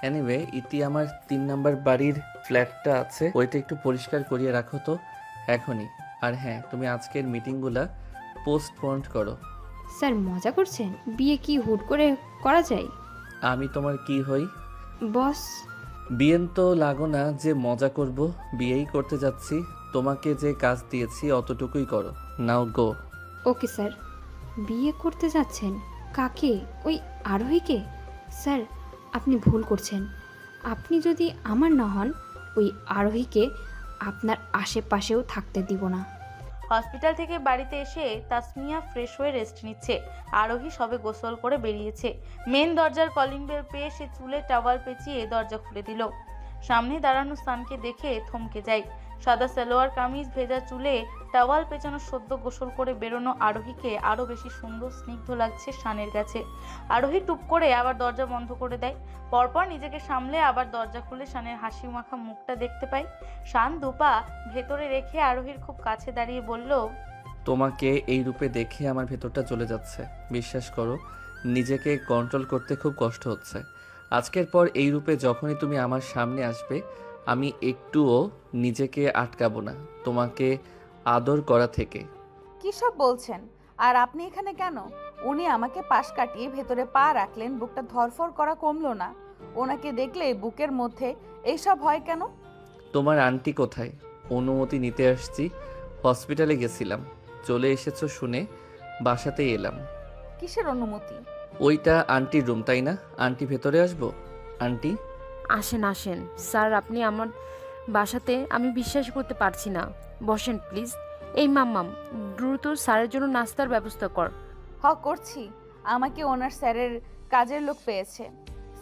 এনিওয়ে, ইতি আমার 3 নাম্বার বাড়ির ফ্ল্যাটটা আছে, ওইটা একটু পরিষ্কার করিয়ে রাখো তো এখনই। আর হ্যাঁ, তুমি আজকের মিটিংগুলা পোস্টপোন করো। স্যার, মজা করছেন? বিয়ে কি হুট করে করা যায়? আমি তোমার কি হই? বস। বিয়েন তো লাগো না যে মজা করব, বিয়েই করতে যাচ্ছি। তোমাকে যে কাজ দিয়েছি অতটুকুই করো। Now go. Okay sir. বিয়ে করতে যাচ্ছেন? কাকে? ওই আরোহীকে? স্যার, আপনি ভুল করছেন। আপনি যদি আমার না হন, ওই আরোহীকে আপনার আশেপাশেও থাকতে দিব না। হসপিটাল থেকে বাড়িতে এসে তাসমিয়া ফ্রেশ হয়ে রেস্ট নিচ্ছে। আরোহী সবে গোসল করে বেরিয়েছে। মেন দরজার কলিং বেল পেয়ে সে চুলে টাওয়াল পেঁচিয়ে দরজা খুলে দিল। সামনে দাঁড়ানো সানকে দেখে থমকে যায়। সাদা সালোয়ার কামিজ, ভেজা চুলে টাওয়াল পেঁচানো, সদ্য গোসল করে বেরোনো আরোহীকে আরও বেশি সুন্দর স্নিগ্ধ লাগছে শানের কাছে। আরোহী টুপ করে আবার দরজা বন্ধ করে দেয়। পরপর নিজেকে সামলে আবার দরজা খুলে শানের হাসি মাখা মুখটা দেখতে পায়। শান দুপা ভেতরে রেখে আরোহীর খুব কাছে দাঁড়িয়ে বলল, তোমাকে এই রূপে দেখে আমার ভেতরটা চলে যাচ্ছে। বিশ্বাস করো, নিজেকে কন্ট্রোল করতে খুব কষ্ট হচ্ছে। আজকের পর এই রূপে যখনই তুমি আমার সামনে আসবে, আমি একটুও নিজেকে আটকাবো না তোমাকে আদর করা থেকে। কী সব বলছেন? আর আপনি এখানে কেন? উনি আমাকে পাশ কাটিয়ে ভেতরে পা রাখলেন, বুকটা ধরফর করা কমলো না। ওনাকে দেখলে বুকের মধ্যে এইসব হয় কেন? তোমার আন্টি কোথায়? অনুমতি নিতে আসছি, হসপিটালে গেছিলাম, চলে এসেছো শুনে বাসাতেই এলাম। কিসের অনুমতি? ওইটা আন্টির রুম, তাই না? আন্টি ভেতরে আসবো? আন্টি আসেন আসেন স্যার, আপনি আমার বাসাতে? আমি বিশ্বাস করতে পারছি না। বসেন প্লিজ। এই মাম্মাম, দ্রুত স্যারের জন্য নাস্তার ব্যবস্থা কর। করছি। আমাকে ওনার স্যারের কাজের লোক পেয়েছে।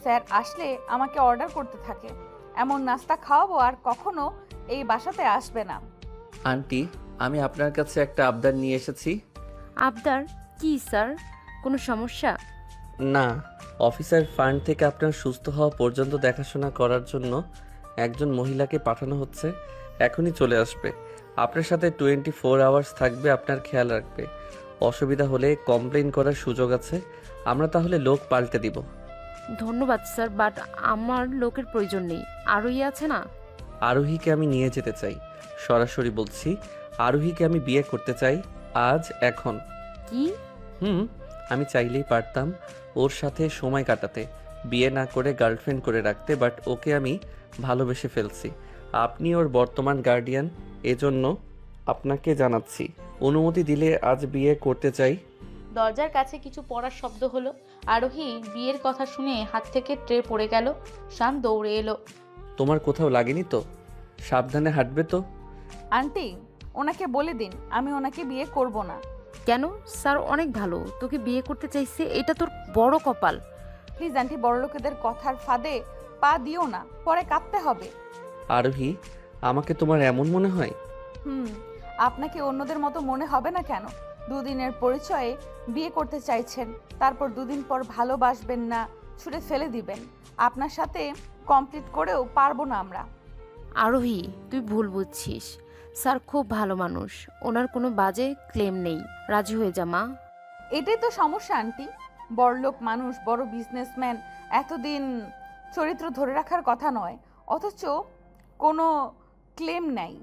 স্যার আসলে আমাকে অর্ডার করতে থাকে। এমন নাস্তা খাওয়াবো আর কখনো এই বাসাতে আসবে না। আন্টি, আমি আপনার কাছে একটা আবদার নিয়ে এসেছি। আবদার? কি স্যার, কোনো সমস্যা? না, অফিসার ফান্ড থেকে আপনার সুস্থ হওয়া পর্যন্ত দেখাশোনা করার জন্য একজন মহিলাকে পাঠানো হচ্ছে। এখনই চলে আসবে। আপনার সাথে 24 আওয়ার্স থাকবে, আপনার খেয়াল রাখবে। অসুবিধা হলে কমপ্লেইন করার সুযোগ আছে। আমরা তাহলে লোক পাল্টে দিব। ধন্যবাদ স্যার, বাট আমার লোকের প্রয়োজন নেই। আরোহী আছে না? আরোহীকে আমি নিয়ে যেতে চাই। সরাসরি বলছি, আরোহীকে আমি বিয়ে করতে চাই, আজ, এখন। কি? আমি চাইলেই পারতাম ওর সাথে সময় কাটাতে, বিয়ে না করে গার্লফ্রেন্ড করে রাখতে, বাট ওকে আমি ভালোবেসে ফেলছি। আপনি ওর বর্তমান গার্ডিয়ান, এজন্য আপনাকে জানাচ্ছি, অনুমতি দিলে আজ বিয়ে করতে চাই। দরজার কাছে কিছু পড়ার শব্দ হলো। আরোহী বিয়ের কথা শুনে হাত থেকে ট্রে পড়ে গেল। শান দৌড়ে এলো। তোমার কোথাও লাগেনি তো? সাবধানে হাঁটবে তো। আন্টি, ওনাকে বলে দিন আমি ওনাকে বিয়ে করব না। কেন? স্যার অনেক ভালো, তোকে বিয়ে করতে চাইছে, এটা তোর বড় কপাল। প্লিজ আন্টি, বড় লোকেদের কথার ফাঁদে পা দিও না, পরে কাঁদতে হবে। আরোহী, আমাকে তোমার এমন মনে হয়? আপনাকে অন্যদের মতো মনে হবে না কেন? দুদিনের পরিচয়ে বিয়ে করতে চাইছেন, তারপর দুদিন পর ভালোবাসবেন না, ছুঁড়ে ফেলে দিবেন। আপনার সাথে কমপ্লিট করেও পারবো না আমরা। আরোহী, তুই ভুল বুঝছিস। স্যার খুব ভালো মানুষ, ওনার কোনো বাজে ক্লেম নেই। রাজি হয়ে যা মা। এটাই তো সমস্যা আন্টি। বড়লোক মানুষ, বড় বিজনেসম্যান, এতদিন চরিত্র ধরে রাখার কথা নয়, অথচ কোনো ক্লেম নাই।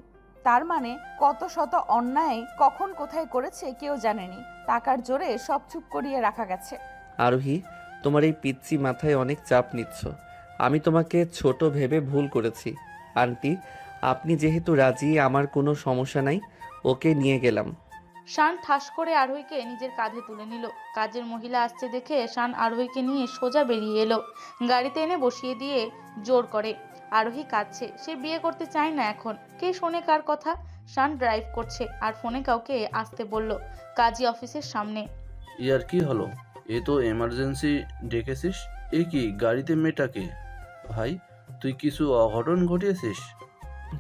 তার মানে কত শত অন্যায় কখন কোথায় করেছে কেউ জানেনি, টাকার জোরে সব চুপ করিয়ে রাখা গেছে। আরোহী, তোমার এই পিচ্চি মাথায় অনেক চাপ নিচ্ছ। আমি তোমাকে ছোট ভেবে ভুল করেছি। আন্টি, আপনি যেহেতু রাজি, আমার কোনো সমস্যা নাই, ওকে নিয়ে গেলাম। শান ঠাস করে আরোহীকে নিজের কাঁধে তুলে নিল। কাজের মহিলা আসছে দেখে শান আরোহীকে নিয়ে সোজা বেরিয়ে এলো। গাড়িতে এনে বসিয়ে দিয়ে জোর করে। আরোহী কাঁদছে, সে বিয়ে করতে চায় না এখন। কে শোনে কার কথা? শান ড্রাইভ করছে আর ফোনে কাউকে আসতে বলল। কাজী অফিসের সামনে। ইয়ার কি হলো? এ তো এমার্জেন্সি ডেকেছিস। এ কি গাড়িতে মেয়েটাকে? ভাই, তুই কিছু অঘটন ঘটিয়েছিস?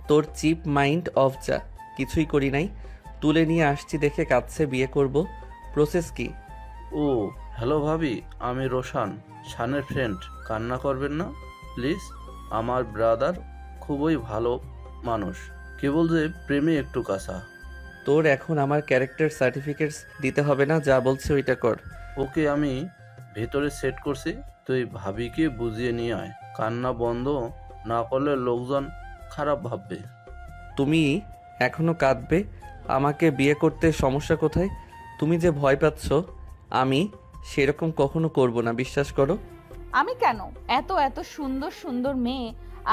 তোর চিপ মাইন্ড অফ যা। কিছুই করি নাই, তুলে নিয়ে আসছি দেখে কাঁদছে। বিয়ে করব, প্রসেস কি? ও হ্যালো ভাবি, আমি রোশান, শানের ফ্রেন্ড। কান্না করবেন না প্লিজ। আমার ব্রাদার খুবই ভালো মানুষ, কেবল যে প্রেমে একটু কাঁচা। তোর এখন আমার ক্যারেক্টার সার্টিফিকেটস দিতে হবে না, যা বলছে ওইটা কর। ওকে আমি ভেতরে সেট করছি, তুই ভাবিকে বুঝিয়ে নিয়ে আয়। কান্না বন্ধ না করলে লোকজন খারাপ ভাববে। তুমি এখনো কাঁদবে? আমাকে বিয়ে করতে সমস্যা কোথায়? তুমি যে ভয় পাচ্ছ, আমি সেরকম কখনো করব না, বিশ্বাস করো। আমি কেন? এত এত সুন্দর সুন্দর মেয়ে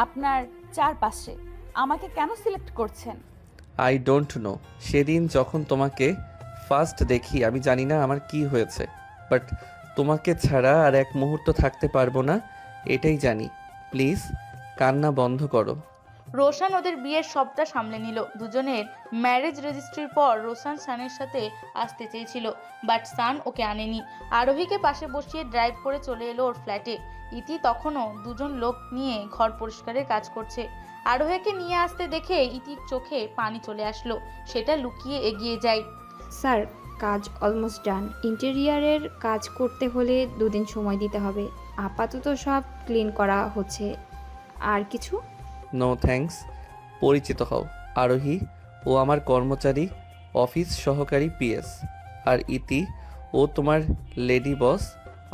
আপনার চারপাশে, আমাকে কেন সিলেক্ট করছেন? I don't know. সেদিন যখন তোমাকে ফার্স্ট দেখি, আমি জানি না আমার কি হয়েছে, বাট তোমাকে ছাড়া আর এক মুহূর্ত থাকতে পারবো না, এটাই জানি। প্লিজ কান্না বন্ধ করো। রোশান ওদের বিয়ের সবটা সামলে নিল। দুজনের ম্যারেজ রেজিস্ট্রির পর রোশান সানের সাথে আসতে চেয়েছিল, বাট সান ওকে আনেনি। আরোহীকে পাশে বসিয়ে ড্রাইভ করে চলে এলো ওর ফ্ল্যাটে। ইতি তখনও দুজন লোক নিয়ে ঘর পরিষ্কারের কাজ করছে। আরোহীকে নিয়ে আসতে দেখে ইতির চোখে পানি চলে আসলো। সেটা লুকিয়ে এগিয়ে যায়। স্যার, কাজ অলমোস্ট ডান। ইন্টেরিয়ারের কাজ করতে হলে 2 দিন সময় দিতে হবে। আপাতত সব ক্লিন করা হচ্ছে। আর কিছু? No thanks. পরিচিত হও, আরোহী, ও আমার কর্মচারী, অফিস সহকারী পিএস। আর ইতি, ও তোমার লেডি বস।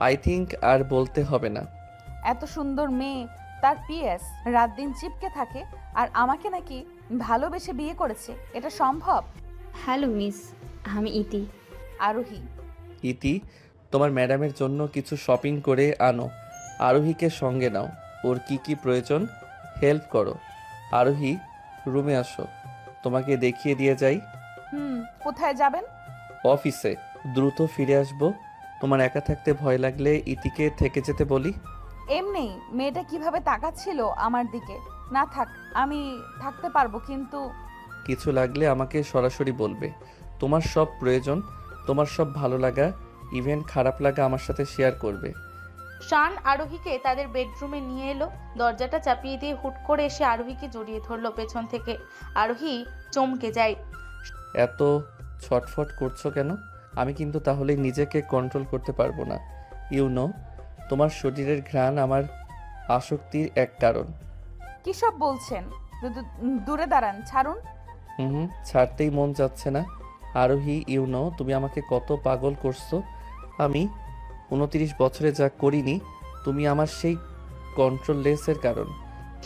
আই থিঙ্ক আর বলতে হবে না। এত সুন্দর মেয়ে, তার পিএস, রাত দিন চিপকে থাকে, আর আমাকে নাকি ভালোবেসে বিয়ে করেছে? এটা সম্ভব? হ্যালো মিস, আমি ইতি। আরোহী। ইতি, তোমার ম্যাডামের জন্য কিছু শপিং করে আনো। আরোহীকে সঙ্গে নাও, ওর কি কি প্রয়োজন হেল্প করো। আরোহী, রুমে আসো, তোমাকে দেখিয়ে দিয়ে যাই। কোথায় যাবেন? অফিসে। দ্রুত ফিরে আসবো। তোমার একা থাকতে ভয় লাগলে ইতিকে থেকে যেতে বলি। এমনি মেয়েটা কিভাবে তাকাচ্ছিল আমার দিকে। না থাক, আমি থাকতে পারবো, কিন্তু কিছু লাগলে আমাকে সরাসরি বলবে। তোমার সব প্রয়োজন, তোমার সব ভালো লাগা, ইভেন খারাপ লাগা আমার সাথে শেয়ার করবে। শান আরোহীকে তাদের বেডরুমে নিয়ে এলো। দরজাটা চাপিয়ে দিয়ে হুট করে এসে আরোহীকে জড়িয়ে ধরলো পেছন থেকে। আরোহী চমকে যায়। এত ছটফট করছো কেন? আমি কিন্তু তাহলে নিজেকে কন্ট্রোল করতে পারবো না। ইউ তোমার শরীরের ঘ্রাণ আমার আসক্তির এক কারণ। কি সব বলছেন? দূরে দাঁড়ান, ছাড়ুন। ছাড়তেই মন যাচ্ছে না। আরোহী, তুমি আমাকে কত পাগল করছো। আমি 29 বছরে যা করিনি, তুমি আমার সেই কন্ট্রোললেসের কারণ।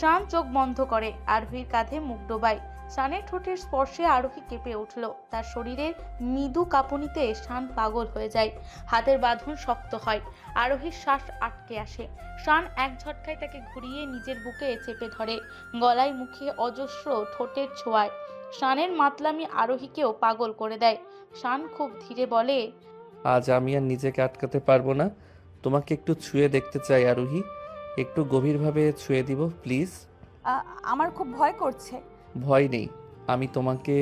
শান চোখ বন্ধ করে আরোহীর কাঁধে মুখ ডোবায়। শানের ঠোঁটের স্পর্শে আরোহী কেঁপে উঠল। তার শরীরের মৃদু কাঁপুনিতে শান পাগল হয়ে যায়। হাতের বাঁধন শক্ত হয়। আরোহীর শ্বাস আটকে আসে। শান এক ঝটকায় তাকে ঘুরিয়ে নিজের বুকে চেপে ধরে, গলায় মুখে অজস্র ঠোঁটের ছোঁয়ায়। শানের মাতলামি আরোহীকেও পাগল করে দেয়। শান খুব ধীরে বলে, আজ আমি আর নিজেকে আটকাতে পারবো না। তোমাকে একটু ছুঁয়ে দেখতে চাই আরোহী। একটু গভীরভাবে ছুঁয়ে দিব প্লিজ। আমার খুব ভয় করছে। ভয় নেই, আমি তোমাকে।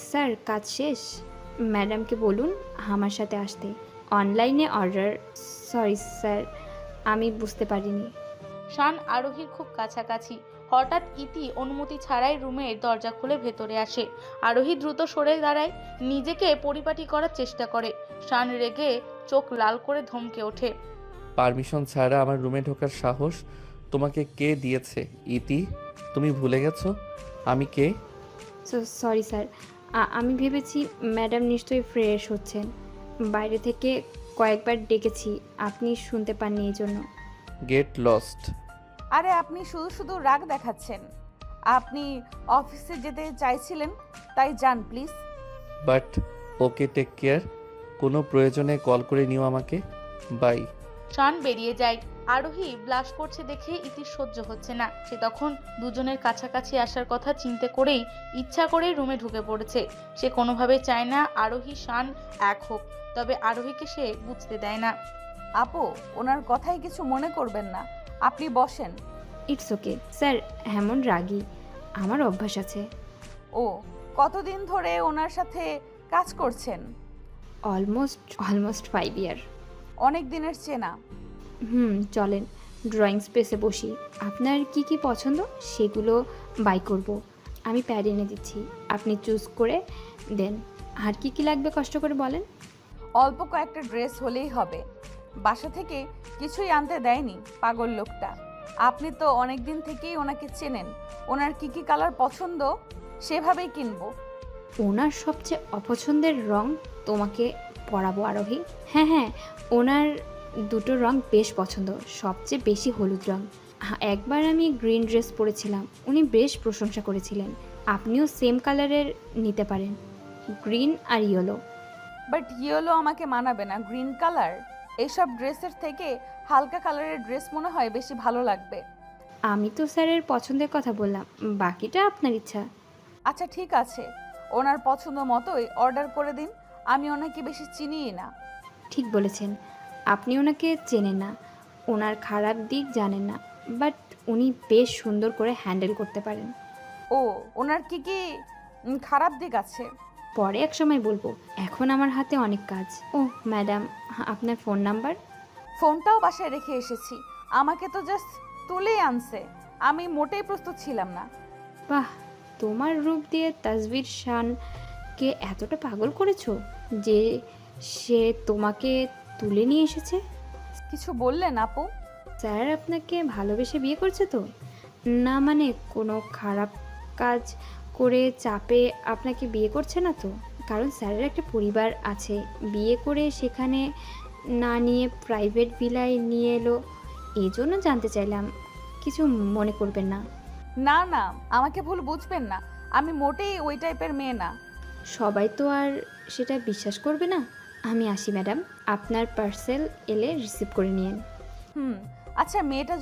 স্যার, কাজ শেষ। ম্যাডামকে বলুন আমার সাথে আসতে। অনলাইনে অর্ডার। সরি স্যার, আমি বুঝতে পারিনি। শান আরোহীর খুব কাছাকাছি। হঠাৎ ইতি অনুমতি ছাড়াই রুমের দরজা খুলে ভেতরে আসে। আরোহী দ্রুত সরে দাঁড়ায়, নিজেকে পরিপাটি করার চেষ্টা করে। শান রেগে চোখ লাল করে ধমকে ওঠে। পারমিশন ছাড়া আমার রুমে ঢোকার সাহস তোমাকে কে দিয়েছে ইতি? তুমি ভুলে গেছো আমি কে? সরি স্যার, আমি ভেবেছি ম্যাডাম নিশ্চয়ই ফ্রেশ হচ্ছেন। বাইরে থেকে কয়েকবার ডেকেছি, আপনি শুনতে পাননি এই জন্য। Get lost. আরে আপনি শুধু শুধু রাগ দেখাচ্ছেন। আপনি অফিসে যেতে চাইছিলেন, তাই যান please. But okay, take care. কোনো প্রয়োজনে কল করে নিও আমাকে। বাই। শান বেরিয়ে যায়। আরোহী ব্লাশ করছে দেখে ইতির সহ্য হচ্ছে না। সে তখন দুজনের কাছাকাছি আসার কথা চিন্তা করেই ইচ্ছা করেই রুমে ঢুকে পড়েছে। সে কোনোভাবে চায় না আরোহী শান এক হোক, তবে আরোহীকে সে বুঝতে দেয় না। আপু, ওনার কথাই কিছু মনে করবেন না, আপনি বসেন। ইটস ওকে স্যার, এমন রাগী আমার অভ্যাস আছে। ও, কতদিন ধরে ওনার সাথে কাজ করছেন? অলমোস্ট 5 ইয়ার। অনেক দিনের চেনা। চলেন ড্রয়িং স্পেসে বসি। আপনার কি কি পছন্দ সেগুলো বাই করব। আমি প্যাড এনে দিচ্ছি, আপনি চুজ করে দেন। আর কি কি লাগবে কষ্ট করে বলেন। অল্প কয়েকটা ড্রেস হলেই হবে। বাসা থেকে কিছুই আনতে দেয়নি পাগল লোকটা। আপনি তো অনেক দিন থেকেই ওনাকে চেনেন, ওনার কি কি কালার পছন্দ সেভাবেই কিনবো। ওনার সবচেয়ে অপছন্দের রং তোমাকে পরাবো আরোহী। হ্যাঁ, ওনার দুটো রং বেশ পছন্দ, সবচেয়ে বেশি হলুদ রং। একবার আমি গ্রিন ড্রেস পরেছিলাম, উনি বেশ প্রশংসা করেছিলেন। আপনিও সেম কালারের নিতে পারেন, গ্রিন আর ইয়েলো। বাট ইয়েলো আমাকে মানাবে না, গ্রিন কালার। এইসব ড্রেসের থেকে হালকা কালারের ড্রেস মনে হয় বেশি ভালো লাগবে। আমি তো স্যারের পছন্দের কথা বললাম, বাকিটা আপনার ইচ্ছা। আচ্ছা ঠিক আছে, ওনার পছন্দ মতোই অর্ডার করে দিন। আমি ওনাকে বেশি চিনিই না। ঠিক বলেছেন, আপনি ওনাকে চেনেন না, ওনার খারাপ দিক জানেন না, বাট উনি বেশ সুন্দর করে হ্যান্ডেল করতে পারেন। ও, ওনার কি কি খারাপ দিক আছে? পরে এক সময় বলবো, এখন আমার হাতে অনেক কাজ। ও ম্যাডাম, আপনার ফোন নাম্বার? ফোনটাও বাসায় রেখে এসেছি। আমাকে তো জাস্ট তুলেই আনছে, আমি মোটেই প্রস্তুত ছিলাম না। বাহ, তোমার রূপ দিয়ে তাসবির শানকে এতটা পাগল করেছো যে সে তোমাকে তুলে নিয়ে এসেছে। কিছু বললেন আপু? স্যার আপনাকে ভালোবেসে বিয়ে করছে তো? না মানে কোনো খারাপ কাজ করে চাপে আপনাকে বিয়ে করছে না তো? কারণ স্যারের একটা পরিবার আছে, বিয়ে করে সেখানে না নিয়ে প্রাইভেট ভিলায় নিয়ে এলো, এই জন্য জানতে চাইলাম, কিছু মনে করবেন না। না না, আমাকে ভুল বুঝবেন না, আমি মোটেই ওই টাইপের মেয়ে না। সবাই তো আর সেটা বিশ্বাস করবে না। আমি আসি ম্যাডাম, আপনার পার্সেল এলে রিসিভ করে নিন। আচ্ছা, মেয়েটা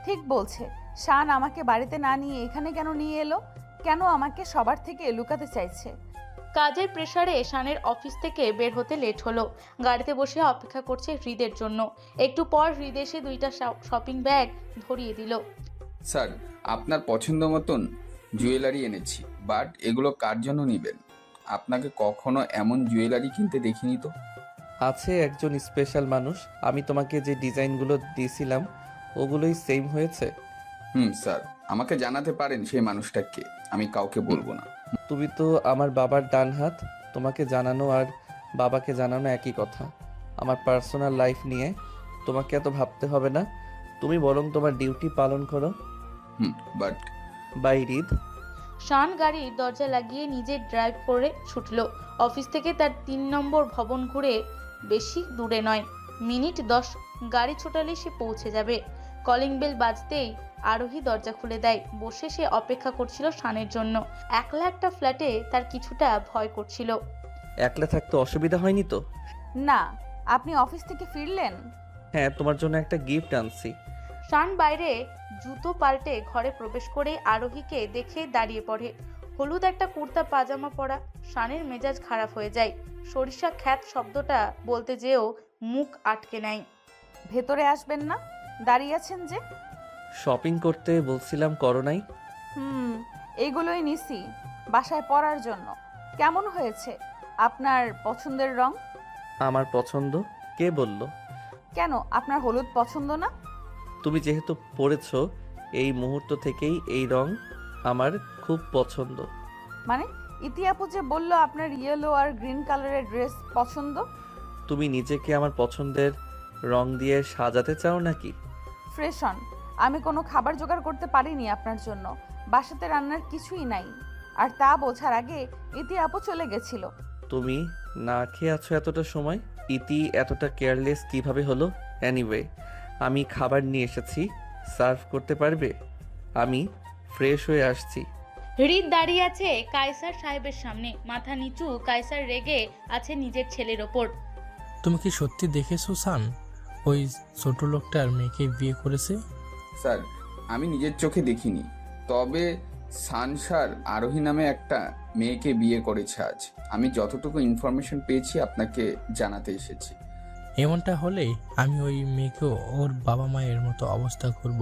ঠিক বলছে। শান আমাকে বাড়িতে না নিয়ে এখানে কেন নিয়ে এলো? কেন আমাকে সবার থেকে লুকাতে চাইছে? কাজের প্রেসারে শানের অফিস থেকে বের হতে লেট হলো। গাড়িতে বসে অপেক্ষা করছে হৃদের জন্য। একটু পর হৃদ এসে 2টা শপিং ব্যাগ ধরিয়ে দিল। স্যার, আপনার পছন্দ মতন জুয়েলারি এনেছি, বাট এগুলো কার জন্য নেবেন? আপনাকে কখনো এমন জুয়েলারি কিনতে দেখিনি তো। আছে একজন স্পেশাল মানুষ, আমি তোমাকে যে ডিজাইনগুলো দিয়েছিলাম ওগুলোই সেম হয়েছে। স্যার, আমাকে জানাতে পারেন সেই মানুষটা কে? আমি কাউকে বলবো না। তুমি তো আমার বাবার ডান হাত, তোমাকে জানানো আর বাবাকে জানানো একই কথা। আমার পার্সোনাল লাইফ নিয়ে তোমাকে এত ভাবতে হবে না, তুমি বরং তোমার ডিউটি পালন করো। বাট বাই হৃদ। শান গাড়ির দরজা লাগিয়ে নিজে ড্রাইভ করে ছুটল। অফিস থেকে তার 3 নম্বর ভবন ঘুরে বেশি দূরে নয়, মিনিট 10 গাড়ি ছোটালে সে পৌঁছে যাবে। কলিং বেল বাজতেই আরোহী দরজা খুলে দেয়। বসে সে অপেক্ষা করছিল শানের জন্য। একলা একটা ফ্ল্যাটে তার কিছুটা ভয় করছিল। একলা থাকতে অসুবিধা হয়নি তো? না, আপনি অফিস থেকে ফিরলেন? হ্যাঁ, তোমার জন্য একটা গিফট আনছি। শান বাইরে জুতো পাল্টে ঘরে প্রবেশ করে আরোহীকে দেখে দাঁড়িয়ে পড়ে। হলুদ একটা কুর্তা পাজামা পরা। শানের মেজাজ খারাপ হয়ে যায়। সরিষা খ্যাত শব্দটা বলতে যেও মুখ আটকে নেয়। ভেতরে আসবেন না? দাঁড়িয়ে আছেন যে? শপিং করতে বলছিলাম, করো নাই? এইগুলোই নিছি বাসায় পরার জন্য। কেমন হয়েছে আপনার পছন্দের রং? আমার পছন্দ? কে বলল? কেন, আপনার হলুদ পছন্দ না? তুমি যেহেতু পরেছো, এই মুহূর্ত থেকেই এই রং আমার খুব পছন্দ। মানে ইতি আপু যে বললো আপনার ইয়েলো আর গ্রিন কালারের ড্রেস পছন্দ। তুমি নিজেকে আমার পছন্দের রং দিয়ে সাজাতে চাও নাকি? ফ্রেশ হন, আমি কোনো খাবার জোগাড় করতে পারিনি আপনার জন্য, বাসাতে রান্নার কিছুই নাই। আর তা বোঝার আগে ইতি আপু চলে গেছিল। তুমি না খেয়ে আছো এতটা সময়? ইতি এতটা কেয়ারলেস কিভাবে হলো? এনিওয়ে, আমি খাবার নিয়ে এসেছি, সার্ভ করতে পারবে? আমি ফ্রেশ হয়ে আসছি। হৃদ দাঁড়িয়ে আছে কায়সার সাহেবের সামনে, মাথা নিচু। কায়সার রেগে আছে নিজের ছেলের ওপর। তুমি কি সত্যি দেখেছো সান ওই ছোট লোকটার মেয়েকে বিয়ে করেছে? স্যার, আমি নিজের চোখে দেখিনি, তবে সানসার আরোহী নামে একটা মেয়েকে বিয়ে করেছে আজ। আমি যতটুকু ইনফরমেশন পেয়েছি আপনাকে জানাতে এসেছি। এমনটা হলে আমি ওই মেয়েকেও ওর বাবা মায়ের মতো অবস্থা করব।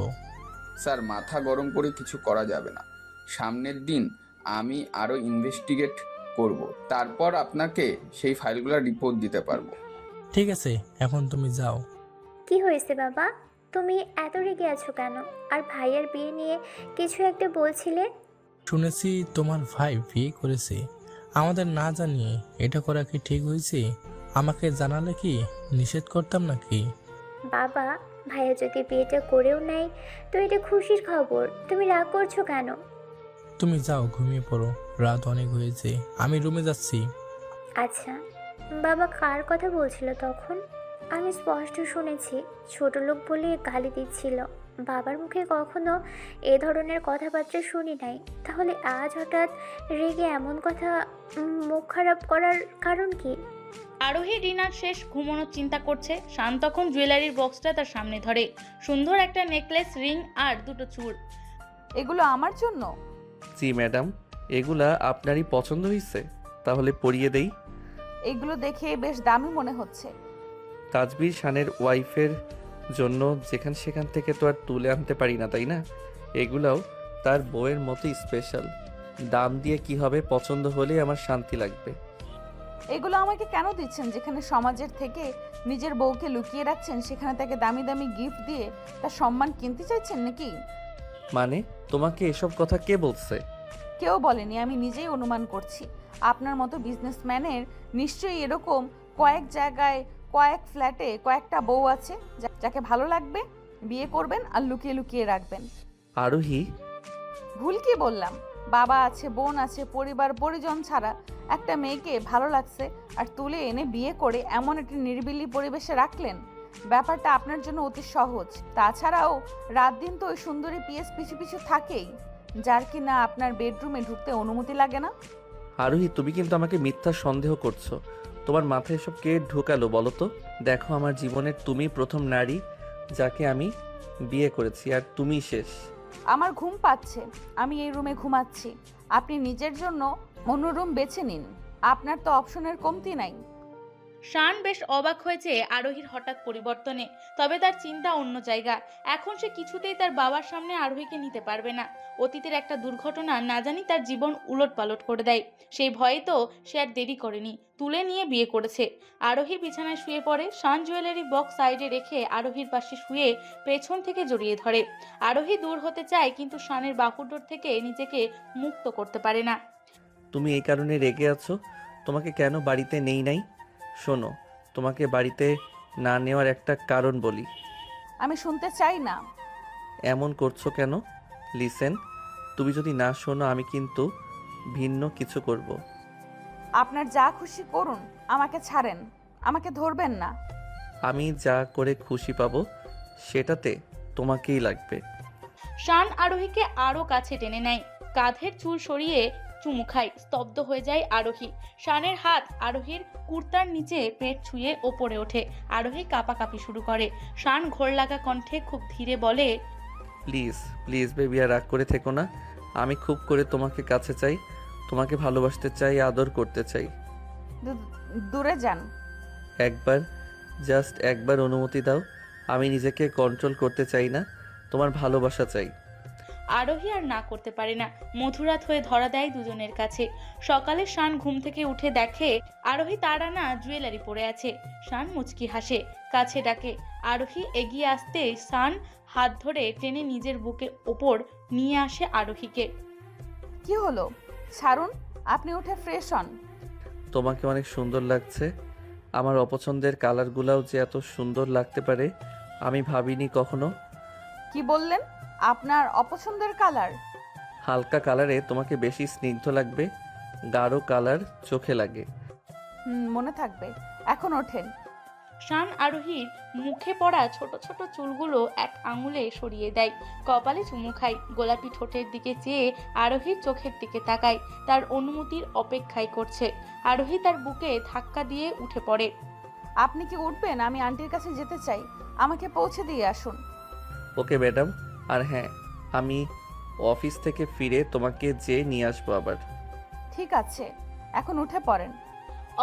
স্যার, মাথা গরম করে কিছু করা যাবে না। সামনের দিন আমি আরও ইনভেস্টিগেট করব, তারপর আপনাকে সেই ফাইলগুলোর রিপোর্ট দিতে পারবো। ঠিক আছে, এখন তুমি যাও। কি হয়েছে বাবা, তুমি এত রেগে আছো কেন? আর ভাইয়ের বিয়ে নিয়ে কিছু একটা বলছিলে। শুনেছি তোমার ভাই বিয়ে করেছে, আমাদের না জানিয়ে। এটা করা কি ঠিক হয়েছে? আমাকে জানালে কি নিষেধ করতাম নাকি? বাবা, ভাইয়া যদি বিয়েটা করেও নেয় তো এটা খুশির খবর, তুমি রাগ করছো কেন? তুমি যাও, ঘুমিয়ে পড়ো, রাত অনেক হয়েছে, আমি রুমে যাচ্ছি। আচ্ছা বাবা, কার কথা বলছিল তখন? আমি স্পষ্ট শুনেছি, ছোট লোক বলে গালি দিচ্ছিল। বাবার মুখে কখনো এ ধরনের কথাবার্তা শুনি নাই, তাহলে আজ হঠাৎ রেগে এমন কথা, মুখ খারাপ করার কারণ কি? আরোহী ডিনার শেষ ঘুমানোর চিন্তা করছে। শান তখন জুয়েলারির বক্সটা তার সামনে ধরে। সুন্দর একটা নেকলেস, রিং আর দুটো চূড়। এগুলো আমার জন্য? জি ম্যাডাম, এগুলা আপনারই পছন্দ হয়েছে, তাহলে পরিয়ে দেই। এগুলো দেখে বেশ দামি মনে হচ্ছে। তাজবীর শানের ওয়াইফের জন্য যেখান সেখান থেকে তো আর তুলে আনতে পারি না, তাই না? এগুলাও তার বউয়ের মতোই স্পেশাল। দাম দিয়ে কি হবে, পছন্দ হলেই আমার শান্তি লাগবে। এগুলো আমাকে কেন দিচ্ছেন? যেখানে সমাজের থেকে নিজের বউকে লুকিয়ে রাখছেন, সেখানে তাকে দামি দামি গিফট দিয়ে তার সম্মান কিনতে চাইছেন নাকি? মানে তোমাকে এসব কথা কে বলছে? কেউ বলেনি, আমি নিজেই অনুমান করছি। আপনার মতো বিজনেসম্যানের নিশ্চয়ই এরকম কয়েক জায়গায়, কয়েক ফ্ল্যাটে কয়েকটা বউ আছে, যাকে ভালো লাগবে বিয়ে করবেন আর লুকিয়ে লুকিয়ে রাখবেন। আরোহী, ভুল কি বললাম? বাবা আছে, বোন আছে, পরিবার পরিজন ছাড়া একটা মেয়েকে ভালো লাগছে আর তুলে এনে বিয়ে করে এমন একটি নিরিবিলি পরিবেশে রাখলেন। ব্যাপারটা আপনার জন্য অতি সহজ। তাছাড়াও রাত দিন তো ওই সুন্দরী পিএস পিছু পিছু থাকেই, যার কি না আপনার বেডরুমে ঢুকতে অনুমতি লাগে না। আরোহী, তুমি কিন্তু আমাকে মিথ্যা সন্দেহ করছো। তোমার মাথায় এসব কে ঢোকালো বলো তো? দেখো, আমার জীবনের তুমি প্রথম নারী যাকে আমি বিয়ে করেছি, আর তুমি শেষ। আমার ঘুম পাচ্ছে, আমি এই রুমে ঘুমাচ্ছি। আপনি নিজের জন্য অন্য রুম বেছে নিন, আপনার তো অপশনের কমতি নাই। শান বেশ অবাক হয়েছে আরোহীর হঠাৎ পরিবর্তনে, তবে তার চিন্তা অন্য জায়গা। এখন সে কিছুতেই তার বাবার সামনে আরোহীকে নিতে পারবে না। অতীতের একটা দুর্ঘটনা না জানি তার জীবন উলটপালট করে দেয়। সেই ভয়ে তো সে আর দেরি করেনি, তুলে নিয়ে বিয়ে করেছে। আরোহী বিছানায় শুয়ে পড়ে। শান জুয়েলারি বক্স সাইডে রেখে আরোহীর পাশে শুয়ে পেছন থেকে জড়িয়ে ধরে। আরোহী দূর হতে চায়, কিন্তু শানের বাহুডোর থেকে নিজেকে মুক্ত করতে পারে না। তুমি এই কারণে রেগে আছো? তোমাকে কেন বাড়িতে নেই নাই? শোনো, তোমাকে বাড়িতে না নেওয়ার একটা কারণ বলি। আমি শুনতে চাই না। এমন করছো কেন? লিসেন, তুমি যদি না শোনো আমি কিন্তু ভিন্ন কিছু করব। আপনার যা খুশি করুন, আমাকে ছাড়েন, আমাকে ধরবেন না। আমি যা করে খুশি পাবো সেটাতে তোমাকেই লাগবে। শান আরোহীকে আরো কাছে টেনে নেয়, কাঁধের চুল সরিয়ে চুমু খায়। স্তব্ধ হয়ে যায় আরোহী। শানের হাত আরোহীর কুর্তার নিচে পেট ছুঁয়ে ওপরে ওঠে। আরোহী কাঁপাকাঁপি শুরু করে। শান ঘোর লাগা কণ্ঠে খুব ধীরে বলে, প্লিজ প্লিজ বেবি, আর রাগ করে থেকো না। আমি খুব করে তোমাকে কাছে চাই, তোমাকে ভালোবাসতে চাই, আদর করতে চাই। দূরে যান। একবার, জাস্ট একবার অনুমতি দাও। আমি নিজেকে কন্ট্রোল করতে চাই না, তোমার ভালোবাসা চাই। আরোহী আর না করতে পারে না। মধুরাত হয়ে ধরা দেয় দুজনের কাছে। সকালে শান ঘুম থেকে উঠে দেখে আরোহী তার আনা জুয়েলারি পরে আছে। শান মুচকি হাসে, কাছে ডাকে। আরোহী এগিয়ে আসতে শান হাত ধরে টেনে নিজের বুকের ওপর নিয়ে আসে আরোহীকে। কি হলো? ছাড়ুন, আপনি উঠে ফ্রেশ হন। তোমাকে অনেক সুন্দর লাগছে। আমার অপছন্দের কালারগুলোও যে এত সুন্দর লাগতে পারে আমি ভাবিনি কখনো। কি বললেন? আপনার অপছন্দের কালার? হালকা কালারে তোমাকে বেশি স্নিগ্ধ লাগবে, গাঢ় কালার চোখে লাগে। মনে থাকবে। এখন ওঠেন। শান আরোহীর মুখে পড়া ছোট ছোট চুলগুলো এক আঙুলে সরিয়ে দেয়। কপালে চুমু খায়। গোলাপি ঠোঁটের দিকে চেয়ে আরোহীর চোখের দিকে তাকায়। তার অনুমতির অপেক্ষায় করছে। আরোহী তার বুকে ধাক্কা দিয়ে উঠে পড়ে। আপনি কি উঠবেন? আমি আন্টির কাছে যেতে চাই, আমাকে পৌঁছে দিয়ে আসুন। Okay madam. আর হ্যাঁ, আমি অফিস থেকে ফিরে তোমাকে যেয়ে নিয়ে আসবো আবার। ঠিক আছে, এখন উঠে পড়েন।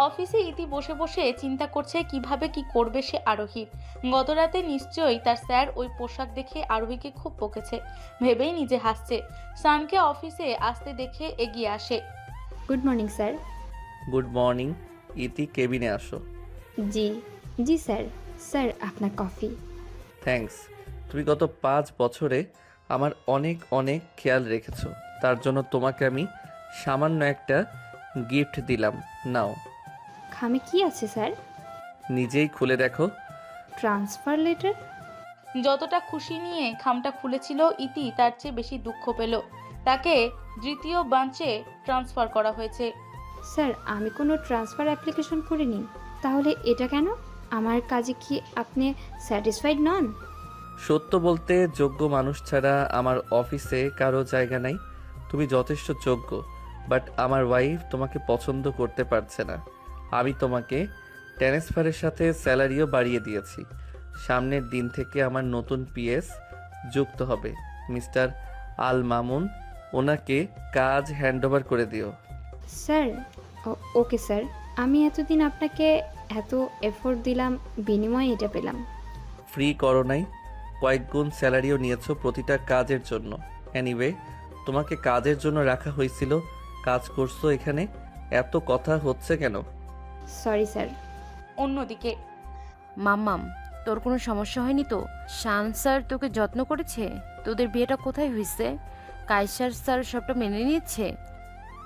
অফিসে ইতি বসে বসে চিন্তা করছে কিভাবে কি করবে সে আরোহীর। গতরাতে নিশ্চয়ই তার স্যার ওই পোশাক দেখে আরোহীকে খুব বকেছে ভেবেই নিজে হাসছে। সানকে অফিসে আসতে দেখে এগিয়ে আসে। Good morning sir. Good morning. ইতি, কেবিনে আসো। জি জি স্যার। স্যার আপনার কফি। থ্যাঙ্কস। তুমি গত 5 বছরে আমার অনেক অনেক খেয়াল রেখেছো, তার জন্য তোমাকে আমি সামান্য একটা গিফট দিলাম। নাও। খামে কি আছে স্যার? নিজেই খুলে দেখো। Transfer letter? যতটা খুশি নিয়ে খামটা খুলেছিল ইতি তার চেয়ে বেশি দুঃখ পেল। তাকে দ্বিতীয় ব্রাঞ্চে ট্রান্সফার করা হয়েছে। স্যার আমি কোনো ট্রান্সফার অ্যাপ্লিকেশন করিনি, তাহলে এটা কেন? আমার কাজে কি আপনি স্যাটিসফাইড নন? সত্য বলতে যোগ্য মানুষ ছাড়া আমার অফিসে কারো জায়গা নাই। তুমি যথেষ্ট যোগ্য, বাট আমার ওয়াইফ তোমাকে পছন্দ করতে পারছে না। আমি তোমাকে ট্রান্সফারের সাথে স্যালারিও বাড়িয়ে দিয়েছি। সামনের দিন থেকে আমার নতুন পিএস যুক্ত হবে, মিস্টার আল মামুন। ওনাকে কাজ হ্যান্ডওভার করে দিও। Sir okay sir. আমি এতদিন আপনাকে এত এফোর্ট দিলাম, বিনিময়ে এটা পেলাম। ফ্রি করো নাই, কয়েক গুণ স্যালারিও নিয়েছো প্রতিটা কাজের জন্য। এনিওয়ে, তোমাকে কাজের জন্য রাখা হয়েছিল, কাজ করছো এখানে। এত কথা হচ্ছে কেন? Sorry sir. অন্যদিকে মাম্মাম, তোর কোনো সমস্যা হয়নি তো? শান স্যার তোকে যত্ন করেছে? তোদের বিয়েটা কোথায় হয়েছে? কায়সার স্যার সবটা মেনে নিচ্ছে?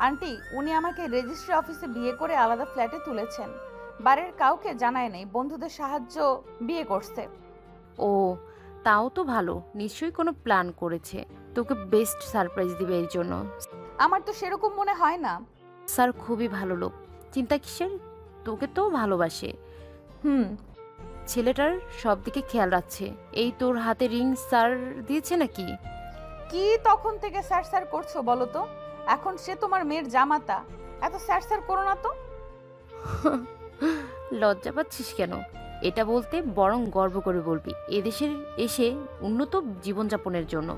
আন্টি, উনি আমাকে রেজিস্ট্রি অফিসে বিয়ে করে আলাদা ফ্ল্যাটে তুলেছেন। বাড়ির কাউকে জানায় নেই, বন্ধুদের সাহায্য বিয়ে করছে। ও, তাও তো ভালো। নিশ্চয়ই কোনো প্ল্যান করেছে, তোকে বেস্ট সারপ্রাইজ দিবে এর জন্য। আমার তো সেরকম মনে হয় না। স্যার খুবই ভালো লোক, চিন্তা কিসের? তোকে তো ভালোবাসে। ছেলেটার সব দিকে খেয়াল রাখছে। এই তোর হাতে রিং স্যার দিয়েছে নাকি? কি তখন থেকে স্যার স্যার করছো বলো তো? এখন সে তোমার মেয়ের জামাতা, এত স্যার স্যার করো না তো। লজ্জা পাচ্ছিস কেন? এটা বলতে বরং গর্ব করে বলবি। এদেশের এসে উন্নত জীবনযাপনের জন্য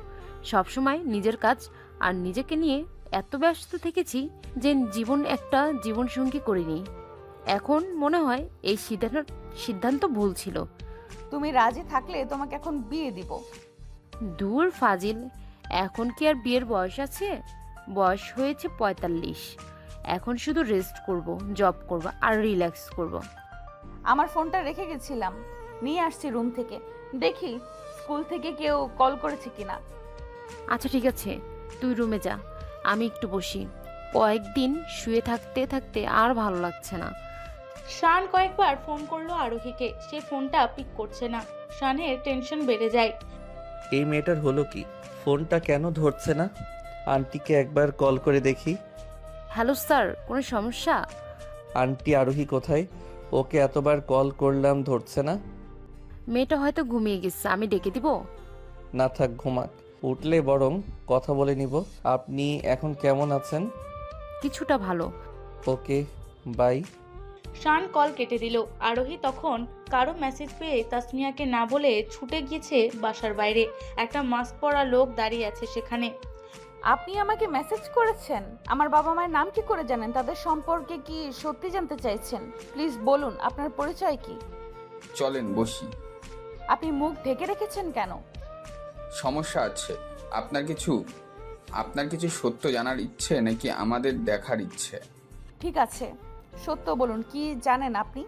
সবসময় নিজের কাজ আর নিজেকে নিয়ে এত ব্যস্ত থেকেছি যে একটা জীবনসঙ্গী করিনি। এখন মনে হয় এই সিদ্ধান্ত ভুল ছিল। তুমি রাজি থাকলে তোমাকে এখন বিয়ে দিব। দূর ফাজিল, এখন কি আর বিয়ের বয়স আছে? বয়স হয়েছে 45। এখন শুধু রেস্ট করব, জব করব আর রিল্যাক্স করব। আমার ফোনটা রেখে গেছিলাম, নিয়ে আসছি রুম থেকে। দেখি স্কুল থেকে কেউ কল করেছে কিনা। আচ্ছা ঠিক আছে, তুই রুমে যা, আমি একটু বসি। কয়েকদিন শুয়ে থাকতে থাকতে আর ভালো লাগছে না। শান কয়েকবার ফোন করলো আরোহীকে, সে ফোনটা পিক করছে না। শানের টেনশন বেড়ে যায়। এই মেয়েটার হলো কি? ফোনটা কেন ধরছে না? আন্টিকে একবার কল করে দেখি। হ্যালো স্যার, কোনো সমস্যা? আন্টি, আরোহী কোথায়? ওকে এতবার কল করলাম, ধরছে না। মেয়েটা হয়তো ঘুমিয়ে গেছে, আমি ডেকে দিব? না থাক, ঘুমাক। উঠলে বরং কথা বলে নিব। আপনি এখন কেমন আছেন? কিছুটা ভালো। ওকে, বাই। শান কল কেটে দিল। আরোহী তখন কারো মেসেজ পেয়ে তাসমিয়াকে না বলে ছুটে গিয়েছে বাসার বাইরে। একটা মাস্ক পরা লোক দাঁড়িয়ে আছে সেখানে। আপনি আমাকে মেসেজ করেছেন? আমার বাবা মায়ের নাম কি করে জানেন? তাদের সম্পর্কে কি সত্যি জানতে চাইছেন? প্লিজ বলুন, আপনার পরিচয় কি? চলেন বসি। আপনি মুখ ঢেকে রেখেছেন কেন? সমস্যা আছে, আপনার কিছু সত্য জানার ইচ্ছে নাকি আমাদের দেখার ইচ্ছে? ঠিক আছে, সত্য বলুন, কি জানেন আপনি?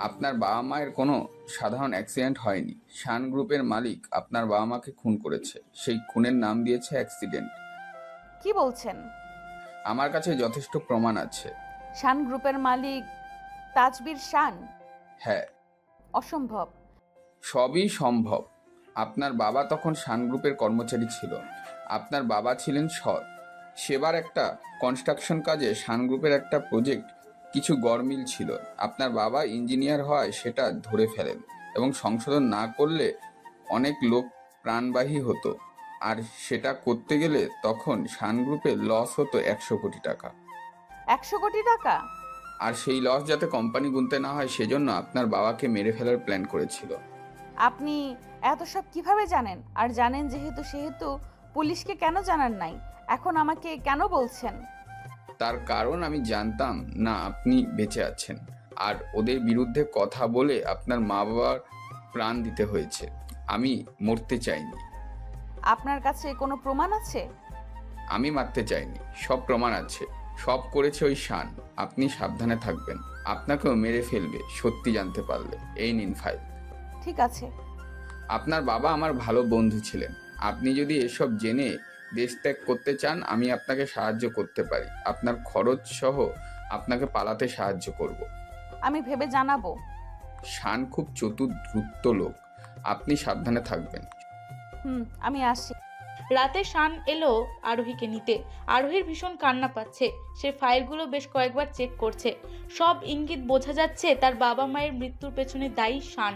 আপনার বাবা মায়ের কোনো সাধারণ অ্যাক্সিডেন্ট হয়নি। শান গ্রুপের মালিক আপনার বাবা মাকে খুন করেছে। সেই খুনের নাম দিয়েছে অ্যাক্সিডেন্ট। কি বলছেন? আমার কাছে যথেষ্ট প্রমাণ আছে। শান গ্রুপের মালিক তাজবীর শান? হ্যাঁ, অসম্ভব। সবই সম্ভব। আপনার বাবা তখন শান গ্রুপের কর্মচারী ছিল। আপনার বাবা ছিলেন সৎ। সেবার একটা কনস্ট্রাকশন কাজে শান গ্রুপের একটা প্রজেক্ট কিছু গরমিল ছিল। আপনার বাবা ইঞ্জিনিয়ার হওয়ায় সেটা ধরে ফেলেন এবং সংশোধন না করলে অনেক লোক প্রাণবাহী হতো। আর সেটা করতে গেলে তখন শান গ্রুপের লস হতো 100 কোটি টাকা। 100 কোটি টাকা? আর সেই লস যাতে কোম্পানি গুনতে না হয় সেজন্য আপনার বাবাকে মেরে ফেলার প্ল্যান করেছিল। আপনি এত সব কিভাবে জানেন? আর জানেন সেহেতু পুলিশকে কেন জানান নাই? এখন আমাকে কেন বলছেন? তার কারণ আমি জানতাম না আপনি বেঁচে আছেন, আর ওদের বিরুদ্ধে কথা বলে আপনার মা বাবার প্রাণ দিতে হয়েছে। আমি মরতে চাইনি। আপনার কাছে কোনো প্রমাণ আছে? আমি মারতে চাইনি, সব প্রমাণ আছে। সব করেছে ওই শান। আপনি সাবধানে থাকবেন, আপনাকেও মেরে ফেলবে সত্যি জানতে পারলে। এই নিন ফাইল। ঠিক আছে। আপনার বাবা আমার ভালো বন্ধু ছিলেন। আপনি যদি এসব জেনে দেশ ত্যাগ করতে চান আমি আপনাকে সাহায্য করতে পারি। আপনার খরচ সহ আপনাকে পালাতে সাহায্য করব। আমি ভেবে জানাবো। শান খুব চতুর ধূর্ত লোক। আপনি সাবধানে থাকবেন। আমি আসি। রাতে শান এলো আরোহীকে নিতে। আরোহীর ভীষণ কান্না পাচ্ছে। সে ফাইলগুলো বেশ কয়েকবার চেক করছে। সব ইঙ্গিত বোঝা যাচ্ছে তার বাবা মায়ের মৃত্যুর পেছনে দায়ী শান।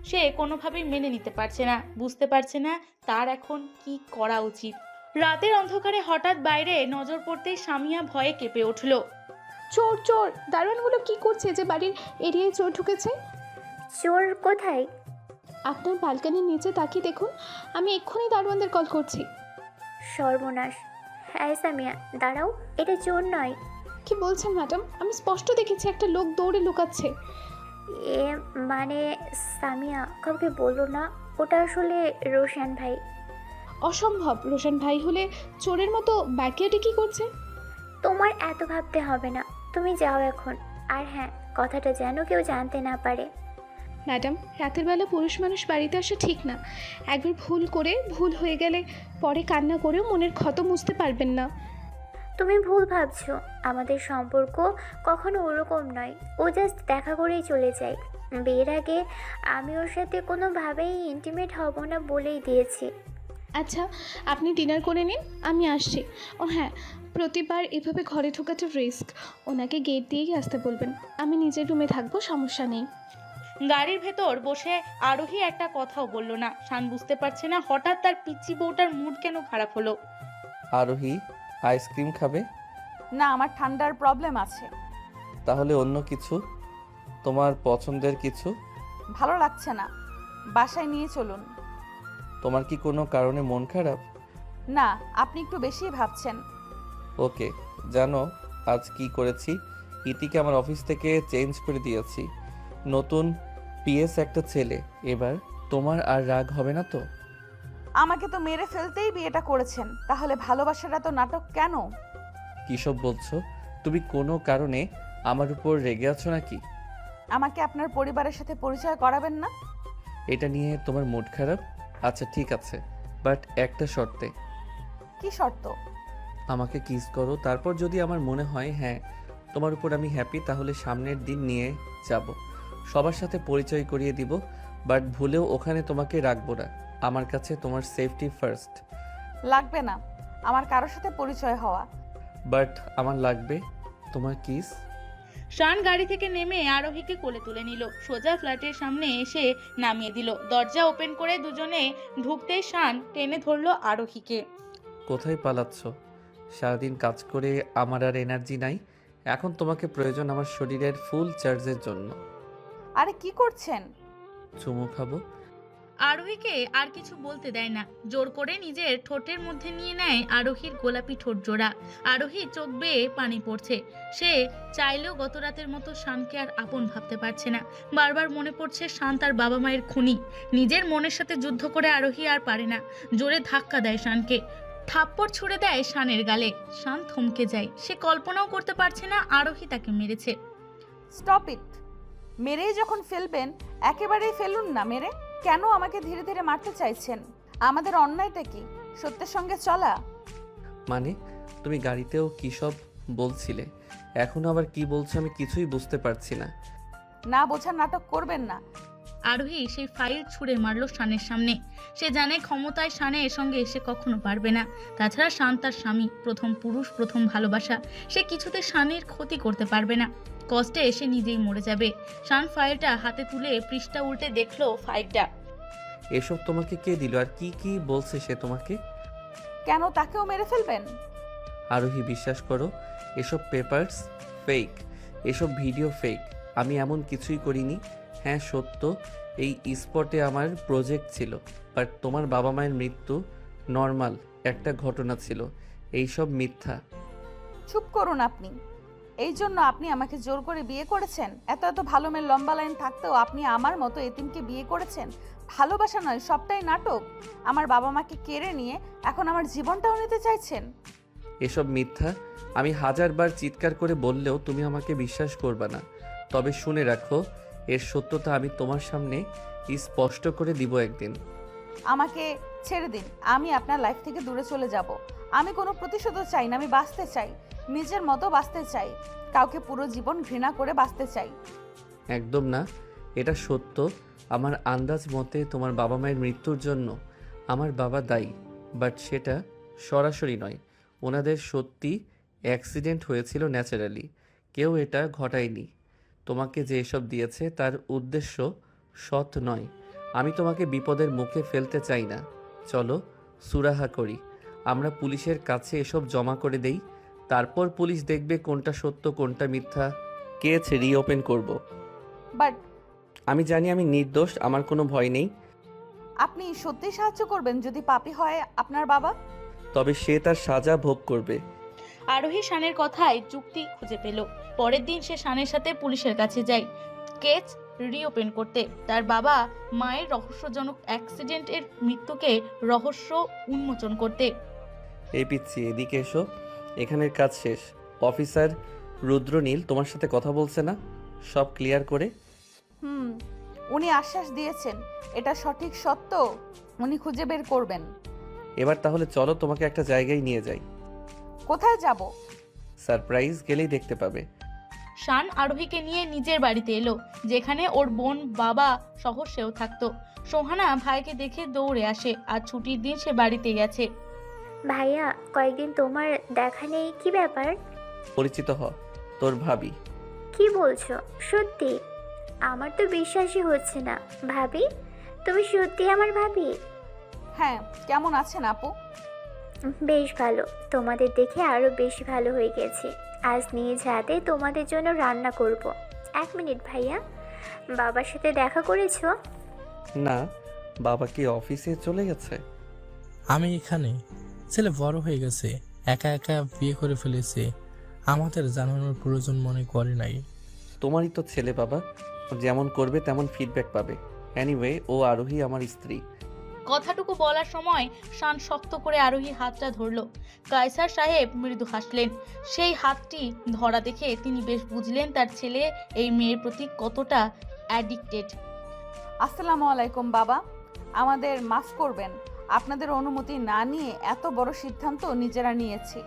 সে কোনোভাবেই মেনে নিতে পারছে না, বুঝতে পারছে না তার এখন কি করা উচিত। রাতের অন্ধকারে হঠাৎ বাইরে নজর পড়তেই সামিয়া ভয়ে কেঁপে উঠল। চোর চোর! দারোয়ানগুলো কি করছে যে বাড়ির এরিয়ায় চোর ঢুকেছে? চোর কোথায়? আপনার বালকানির নিচে তাকিয়ে দেখুন। আমি এক্ষুনি দারোয়ানদের কল করছি। সর্বনাশ! হ্যাঁ সামিয়া, দাঁড়াও, এটা চোর নয়। কি বলছেন ম্যাডাম? আমি স্পষ্ট দেখেছি একটা লোক দৌড়ে লুকাচ্ছে। এ মানে সামিয়া, কাউকে বলো না। ওটা আসলে রোশন ভাই। অসম্ভব! রোশন ভাই হলে চোরের মতো ব্যাকিয়াটে কি করছে? তোমার এত ভাবতে হবে না, তুমি যাও এখন। আর হ্যাঁ, কথাটা যেন কেউ জানতে না পারে। ম্যাডাম, রাতের বেলা পুরুষ মানুষ বাড়িতে আসা ঠিক না। একবার ভুল হয়ে গেলে পরে কান্না করেও মনের ক্ষত মুছতে পারবেন না। তুমি ভুল ভাবছো। আমাদের সম্পর্ক কখনো ওরকম নয়। ও জাস্ট দেখা করেই চলে যায়। বিয়ের আগে আমি ওর সাথে কোনোভাবেই ইন্টিমেট হব না বলেই দিয়েছি। আচ্ছা, আপনি ডিনার করে নিন, আমি আসছি। ও হ্যাঁ, প্রতিবার এভাবে ঘরে ঢোকাটা রিস্ক। ওনাকে গেট দিয়েই আসতে বলবেন। আমি নিজের রুমে থাকবো, সমস্যা নেই। গাড়ির ভেতর বসে আরোহী একটা কথাও বলল না। শান বুঝতে পারছে না হঠাৎ তার পিচ্চি বউটার মুড কেন খারাপ হলো। আরোহী, আইসক্রিম খাবে? না, আমার ঠান্ডার প্রবলেম আছে। তাহলে অন্য কিছু, তোমার পছন্দের কিছু? ভালো লাগছে না, বাসায় নিয়ে চলুন। তোমার কি কোনো কারণে মন খারাপ? না, আপনি একটু বেশিই ভাবছেন। ওকে, জানো আজ কি করেছি? ইতিকে আমার অফিস থেকে চেঞ্জ করে দিয়েছি। নতুন পিএস একটা ছেলে। এবার তোমার আর রাগ হবে না তো? আমাকে তো মেরে ফেলতেই বিয়েটা করেছেন, তাহলে ভালোবাসাটা তো নাটক কেন? কিসব বলছো? তুমি কোনো কারণে আমার উপর রেগে আছো নাকি? আমাকে আপনার পরিবারের সাথে পরিচয় করাবেন না? এটা নিয়ে তোমার মুড খারাপ? আচ্ছা ঠিক আছে, বাট একটা শর্তে। কি শর্ত? আমাকে কিস করো, তারপর যদি আমার মনে হয় হ্যাঁ তোমার উপর আমি হ্যাপি, তাহলে সামনের দিন নিয়ে যাব, সবার সাথে পরিচয় করিয়ে দিব, বাট ভুলেও ওখানে তোমাকে রাখবো না। আমার কাছে তোমার সেফটি ফার্স্ট। লাগবে না আমার কারোর সাথে পরিচয় হওয়া। বাট আমার লাগবে তোমার কিস। শান গাড়ি থেকে নেমে আরোহীকে কোলে তুলে নিল। সোজা ফ্ল্যাটের সামনে এসে নামিয়ে দিল। দরজা ওপেন করে দুজনে ঢুকতেই শান টেনে ধরলো আরোহীকে। কোথায় পালাচ্ছ? সারাদিন কাজ করে আমার আর এনার্জি নাই। এখন তোমাকে প্রয়োজন আমার শরীরের ফুল চার্জের জন্য। আরে কি করছেন? চুমু খাবো। আরোহীকে আর কিছু বলতে দেয় না, জোর করে নিজের ঠোঁটের মধ্যে নিয়ে নেয় আরোহীর গোলাপি ঠোঁট জোড়া। আরোহী চোখ বেয়ে পানি পড়ছে। সে চাইলেও গত রাতের মতো শানকে আর আপন ভাবতে পারছে না। বারবার মনে পড়ছে শান তার বাবা মায়ের খুনি। নিজের মনের সাথে যুদ্ধ করে আরোহী আর পারে না। জোরে ধাক্কা দেয় শানকে, থাপ্পড় ছুড়ে দেয় শানের গালে। শান থমকে যায়। সে কল্পনাও করতে পারছে না আরোহী তাকে মেরেছে। Stop it. মেরেই যখন ফেলবেন একেবারেই ফেলুন না মেরে। কেন আমাকে ধীরে ধীরে মারতে চাইছেন? আমাদের অন্যায়টা কি? সত্যের সঙ্গে চলা? মানে তুমি গাড়িতেও কী সব বলছিলে, এখন আবার কি বলছো আমি কিছুই বুঝতে পারছি না। না বোঝার নাটক করবেন না। আরোহী সেই ফাইল ছুঁড়ে মারল শানের সামনে। সে জানে ক্ষমতায় শানের সঙ্গে এসে কখনো পারবে না। তাছাড়া শান তার স্বামী, প্রথম পুরুষ, প্রথম ভালোবাসা। সে কিছুতে শানের ক্ষতি করতে পারবে না। কষ্টে এসে নিজেই মরে যাবে। শান ফাইলটা হাতে তুলে পৃষ্ঠা উল্টে দেখলো ফাইলটা। এসব তোমাকে কে দিল আর কি কি বলছে সে তোমাকে? কেন তাকেও মেরে ফেলবেন? আরোহী বিশ্বাস করো, এসব পেপারস ফেক, এসব ভিডিও ফেক। আমি এমন কিছুই করিনি। হ্যাঁ সত্য, এই স্পটে আমার প্রজেক্ট ছিল, বাট তোমার বাবা মায়ের মৃত্যু নর্মাল একটা ঘটনা ছিল। এইসব মিথ্যা। চুপ করুন আপনি। এই জন্য আপনি আমাকে জোর করে বিয়ে করেছেন? এত এত ভালো মেয়ের লম্বা লাইন থাকতেও আপনি আমার মতো এতিমকে বিয়ে করেছেন? ভালোবাসা নয়, সবটাই নাটক। আমার বাবা মাকে কেড়ে নিয়ে এখন আমার জীবনটাও নিতে চাইছেন? এসব মিথ্যা। আমি হাজারবার চিৎকার করে বললেও তুমি আমাকে বিশ্বাস করবে না। তবে শুনে রাখো, এর সত্যতা আমি তোমার সামনে স্পষ্ট করে দিব একদিন। আমাকে ছেড়ে দিন। আমি আপনার লাইফ থেকে দূরে চলে যাব। আমি কোনো প্রতিশোধও চাই না। আমি বাঁচতে চাই, নিজের মতো বাঁচতে চাই। কাউকে পুরো জীবন ঘৃণা করে বাঁচতে চাই। একদম না, এটা সত্য। আমার আন্দাজ মতে তোমার বাবা মায়ের মৃত্যুর জন্য আমার বাবা দায়ী, বাট সেটা সরাসরি নয়। ওনাদের সত্যি অ্যাক্সিডেন্ট হয়েছিল ন্যাচারালি, কেউ এটা ঘটায়নি। তোমাকে যে এসব দিয়েছে তার উদ্দেশ্য সৎ নয়। আমি তোমাকে বিপদের মুখে ফেলতে চাই না। চলো সুরাহা করি, আমরা পুলিশের কাছে এসব জমা করে দেই। তারপর পুলিশ দেখবে কোনটা সত্য কোনটা মিথ্যা। কেস রিওপেন করব। বাট আমি জানি আমি নির্দোষ, আমার কোনো ভয় নেই। আপনি সত্যি সাহায্য করবেন যদি পাপী হয় আপনার বাবা? তবে সে তার সাজা ভোগ করবে। আরোহী শানের কথায় যুক্তি খুঁজে পেল। পরের দিন সে শানের সাথে পুলিশের কাছে যায় কেস রিওপেন করতে, তার বাবা মায়ের রহস্যজনক অ্যাক্সিডেন্টের মৃত্যুকে রহস্য উন্মোচন করতে। এই পিচ্ছি এদিকে এসো, এখানের কাজ শেষ। অফিসার রুদ্রনীল তোমার সাথে কথা বলছে না, সব ক্লিয়ার করে? উনি আশ্বাস দিয়েছেন এটা সঠিক সত্য উনি খুঁজে বের করবেন। এবার তাহলে চলো তোমাকে একটা জায়গায় নিয়ে যাই। কোথায় যাব? সারপ্রাইজ, গেলেই দেখতে পাবে। শান আরোহীকে নিয়ে নিজের বাড়িতে এলো, যেখানে ওর বোন, বাবা সহ সেও থাকতো। সোহানা ভাইকে দেখে দৌড়ে আসে, আর ছুটির দিন সে বাড়িতে গেছে। ভাইয়া, কয়েকদিন তোমার দেখা নেই, কি ব্যাপার? পরিচিত হ, তোর ভাবি। কি বলছো? সত্যি? আমার তো বিশ্বাসই হচ্ছে না। ভাবি? তুমি সত্যি আমার ভাবি? হ্যাঁ, কেমন আছেন আপু? বেশ ভালো। তোমাদের দেখে আরও বেশি ভালো হয়ে গেছে। আজ নিজ হাতে তোমাদের জন্য রান্না করব। 1 মিনিট ভাইয়া, বাবার সাথে দেখা করেছো? না, বাবা কি অফিসে চলে গেছে? আমি এখানে। ছেলে বড় হয়ে গেছে, একা একা বিয়ে করে ফেলেছে, আমাদের জানানোর প্রয়োজন মনে করে নাই। তোমারই তো ছেলে বাবা, যেমন করবে তেমন ফিডব্যাক পাবে। এনিওয়ে, ও আরোহী আমার স্ত্রী। কথাটুকু বলার সময় শান শক্ত করে আরোহীর হাতটা ধরলো। কায়সার সাহেব মৃদু হাসলেন। সেই হাতটি ধরা দেখে তিনি বেশ বুঝলেন তার ছেলে এই মেয়ের প্রতি কতটা অ্যাডিক্টেড। আসসালামু আলাইকুম বাবা, আমাদের মাফ করবেন। আপনাদের অনুমতি না নিয়ে এত বড় সিদ্ধান্ত নিজেরা নিয়েছি।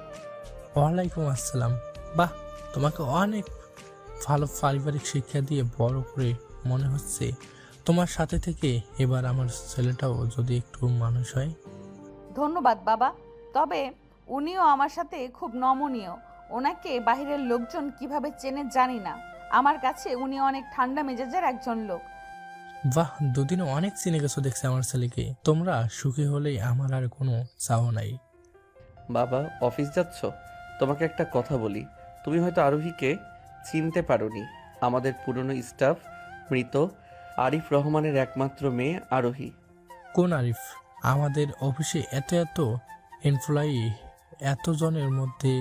ওয়ালাইকুম আসসালাম। বাহ, তোমাকে অনেক ভালো পারিবারিক শিক্ষা দিয়ে বড় করে মনে হচ্ছে। তোমার সাথে থেকে এবার আমার ছেলেটাও যদি একটু মানুষ হয়। ধন্যবাদ বাবা, তবে উনিও আমার সাথে খুব নমনীয়। ওনাকে বাহিরের লোকজন কিভাবে চেনে জানি না, আমার কাছে উনি অনেক ঠান্ডা মেজাজের একজন লোক। বাহ, দুদিনে অনেক চিনে গেছো দেখছি আমার ছেলেকে। তোমরা সুখী হলেই আমার আর কোনো চাওয়া নাই। বাবা অফিস যাচ্ছ? তোমাকে একটা কথা বলি, তুমি হয়তো আরোহীকে চিনতে পারোনি। আমাদের পুরনো স্টাফ মৃত আরিফ রহমানের একমাত্র মেয়ে আরোহী। কোন আরিফ? আমাদের অফিসে এত এমপ্লয়ি, এতজনের মধ্যে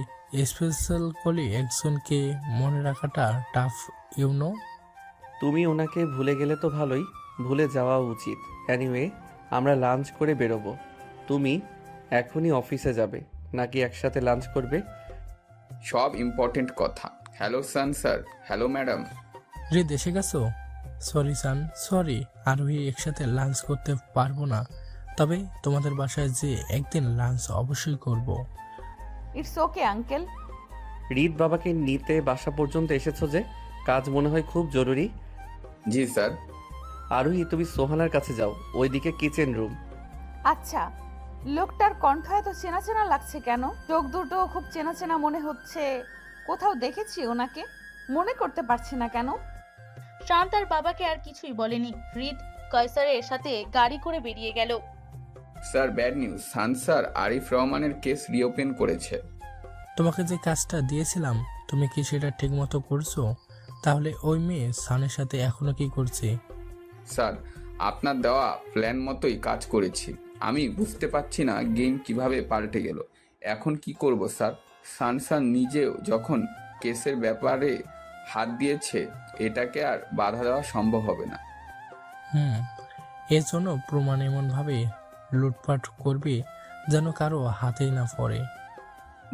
স্পেশাল করে একজনকে মনে রাখাটা টাফ, ইউনো। তুমি ওনাকে ভুলে গেলে তো ভালোই, ভুলে যাওয়া উচিত। অ্যানিওয়ে, আমরা লাঞ্চ করে বেরোবো। তুমি এখনই অফিসে যাবে নাকি একসাথে লাঞ্চ করবে? সব ইম্পর্টেন্ট কথা। হ্যালো সান স্যার, হ্যালো ম্যাডাম। রিদ এসে গেছো? সরি সান, সরি। আরোহী একসাথে লাঞ্চ করতে পারবো না, তবে তোমাদের বাসায় যে একদিন লাঞ্চ অবশ্যই করব। It's okay uncle. রিদ বাবাকে নিতে বাসা পর্যন্ত এসেছো যে? কাজ মনে হয় খুব জরুরি। জি স্যার। আরোহী, তুমি সোহানার কাছে যাও, ওইদিকে কিচেন রুম। আচ্ছা, লোকটার কণ্ঠ এত চেনা চেনা লাগছে কেন? চোখ দুটো খুব চেনা চেনা মনে হচ্ছে, কোথাও দেখেছি ওনাকে, মনে করতে পারছি না কেন। শান তার বাবাকে আর কিছুই বলেনি। হৃদ কয়সারের সাথে গাড়ি করে বেরিয়ে গেল। Sir, bad news. Shaan sir Arif রহমানের কেস রিওপেন করেছে। তোমাকে যে কাজটা দিয়েছিলাম, তুমি কি সেটা ঠিকমতো করছো? তাহলে ওই মেয়ে সানের সাথে এখনো কি করছে? স্যার, আপনার দেওয়া প্ল্যান মতোই কাজ করেছি। আমি বুঝতে পারছি না গেম কিভাবে পাল্টে গেল। এখন কি করব স্যার? সান নিজেও যখন কেসের ব্যাপারে হাত দিয়েছে, এটাকে আর বাধা দেওয়া সম্ভব হবে না। এর জন্য প্রমাণ এমনভাবে লুটপাট করবে যেন কারো হাতেই না পড়ে।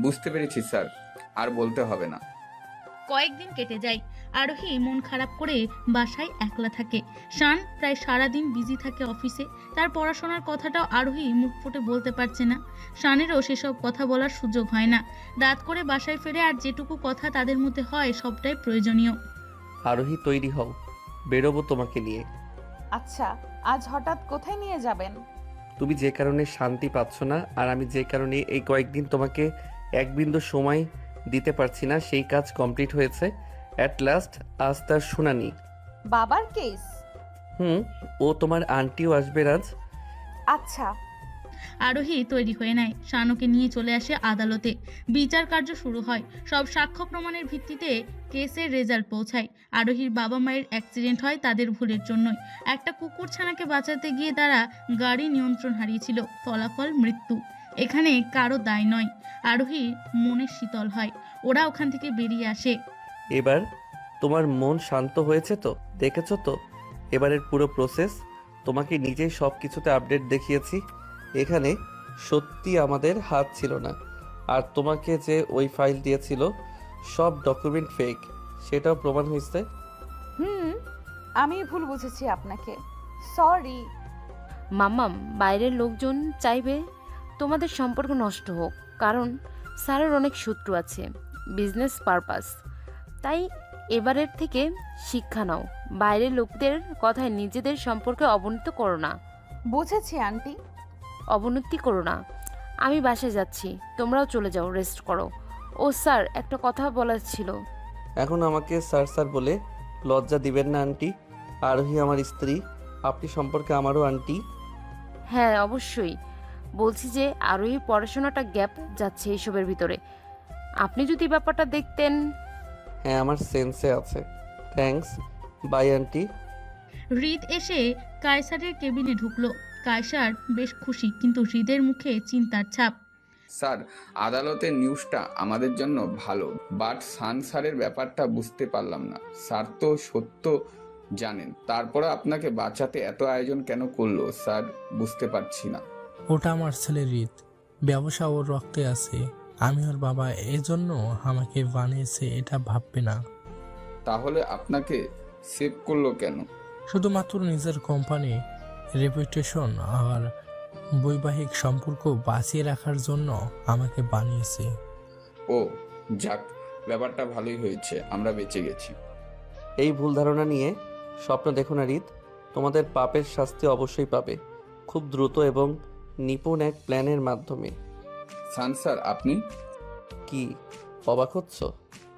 বুঝতে পেরেছি স্যার, আর বলতে হবে না। কয়েকদিন কেটে যায়। আরোহী মন খারাপ করে বাসায় একলা থাকে। শান প্রায় সারাদিন বিজি থাকে অফিসে। তার পড়াশোনার কথাটাও আরোহী মুখ ফুটে বলতে পারছে না। শানেরও সেসব কথা বলার সুযোগ হয় না। রাত করে বাসায় ফিরে আর যেটুকু কথা তাদের মধ্যে হয় সবটাই প্রয়োজনীয়। আরোহী, তৈরি হও, বেরোবো তোমাকে নিয়ে। আচ্ছা, আজ হঠাৎ কোথায় নিয়ে যাবেন? তুমি যে কারণে শান্তি পাচ্ছ না, আর আমি যে কারণে এই কয়েকদিন তোমাকে এক বিন্দু সময় দিতে পারছি না, সেই কাজ কমপ্লিট হয়েছে। অ্যাট লাস্ট আজ তার শুনানি। বাবার কেস? ও তোমার আন্টিও আসবে রাজ। আচ্ছা। আরোহী তৈরি হয়ে নেয়। শানুকে নিয়ে চলে আসে আদালতে। বিচার কার্য শুরু হয়। সব সাক্ষ্য প্রমাণের ভিত্তিতে কেসের রেজাল্ট পৌঁছায়। আরোহীর বাবা মায়ের অ্যাক্সিডেন্ট হয় তাদের ভুলের জন্যই। একটা কুকুর ছানাকে বাঁচাতে গিয়ে তারা গাড়ি নিয়ন্ত্রণ হারিয়েছিল, ফলাফল মৃত্যু। এখানে কারো দায় নয়। আরোহী মনে শীতল হয়। ওরা ওখান থেকে বেরিয়ে আসে। এবার তোমার মন শান্ত হয়েছে তো? দেখেছো তো এবারের পুরো প্রসেস? তোমাকে নিজেই সব কিছুতে আপডেট দেখিয়েছি। এখানে সত্যি আমাদের হাত ছিল না। আর তোমাকে যে ওই ফাইল দিয়েছিল সব ডকুমেন্ট ফেক, সেটাও প্রমাণ হয়েছে। আমি ভুল বুঝেছি আপনাকে, সরি। মাম্মাম, বাইরের লোকজন চাইবে তোমাদের সম্পর্ক নষ্ট হোক, কারণ স্যারের অনেক শত্রু আছে, বিজনেস পারপাস। তাই এবারের থেকে শিক্ষা নাও, বাইরের লোকদের কথায় নিজেদের সম্পর্কে অবনতি করো না। বুঝেছি আন্টি। অবনতি করো না। আমি বাসায় যাচ্ছি, তোমরাও চলে যাও, রেস্ট করো। ও স্যার, একটা কথা বলার ছিল। এখন আমাকে স্যার স্যার বলে লজ্জা দিবেন না আন্টি। আরোহী আমার স্ত্রী, আপনি সম্পর্কে আমারও আন্টি। হ্যাঁ অবশ্যই, বলছি যে আরোহী পড়াশোনাটা গ্যাপ যাচ্ছে এইসবের ভিতরে। আপনি যদি ব্যাপারটা দেখতেন। হ্যাঁ, আমার সেন্সে আছে। Thanks, by aunty. হৃদ এসে কায়সারের কেবিনে ঢুকলো। কায়সার বেশ খুশি, কিন্তু হৃদের মুখে চিন্তার ছাপ। স্যার, আদালতের নিউজটা আমাদের জন্য ভালো, বাট সান স্যারের ব্যাপারটা বুঝতে পারলাম না। স্যার তো সত্য জানেন, তারপরে আপনাকে বাঁচাতে এত আয়োজন কেন করলো স্যার, বুঝতে পারছি না। ওটা আমার ছেলে রিত, ব্যবসা ওর রক্তে আছে। আমি ওর বাবা, এজন্য আমাকে বানিয়েছে, এটা ভাববে না। তাহলে আপনাকে সেভ করলো কেন? শুধুমাত্র নিজের কোম্পানি রেপুটেশন আর বৈবাহিক সম্পর্ক বাঁচিয়ে রাখার জন্য আমাকে বানিয়েছে। ও যাক, ব্যাপারটা ভালোই হয়েছে, আমরা বেঁচে গেছি। এই ভুল ধারণা নিয়ে স্বপ্ন দেখো না রিত, তোমাদের পাপের শাস্তি অবশ্যই পাবে, খুব দ্রুত এবং নিপুণ এক প্ল্যানের মাধ্যমে। সান স্যার, আপনি কি অবাক হচ্ছ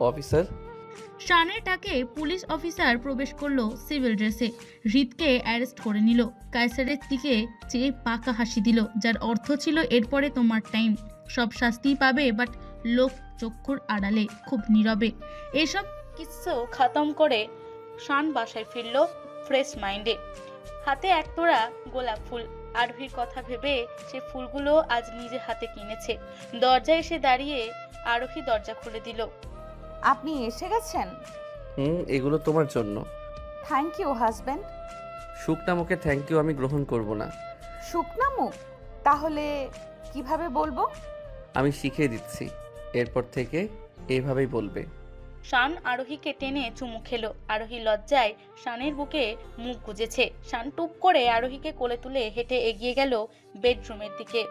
অফিসার? শানের ডাকে পুলিশ অফিসার প্রবেশ করলো সিভিল ড্রেসে। হৃদকে অ্যারেস্ট করে নিল। কায়সারের দিকে চেয়ে পাকা হাসি দিল, যার অর্থ ছিল এরপরে তোমার টাইম, সব শাস্তিই পাবে, বাট লোক চক্ষুর আড়ালে, খুব নীরবে। এসব কিছু খতম করে শান বাসায় ফিরল ফ্রেশ মাইন্ডে। হাতে একতোড়া গোলাপ ফুল। আরোহীর কথা ভেবে সে ফুলগুলো আজ নিজে হাতে কিনেছে। দরজায় এসে দাঁড়িয়ে আরোহী দরজা খুলে দিল। আপনি এসে গেছেন? এগুলো তোমার জন্য। Thank you husband. শুকনা মুখে থ্যাংক ইউ আমি গ্রহণ করব না। শুকনা মুখ? তাহলে কিভাবে বলবো? আমি শিখিয়ে দিচ্ছি, এরপর থেকে এইভাবেই বলবে। শান আরোহীকে টেনে চুমু খেলো। আরোহী লজ্জায় শানের বুকে মুখ গুজেছে। শান টুপ করে আরোহীকে কোলে তুলে হেঁটে এগিয়ে গেল বেডরুমের দিকে।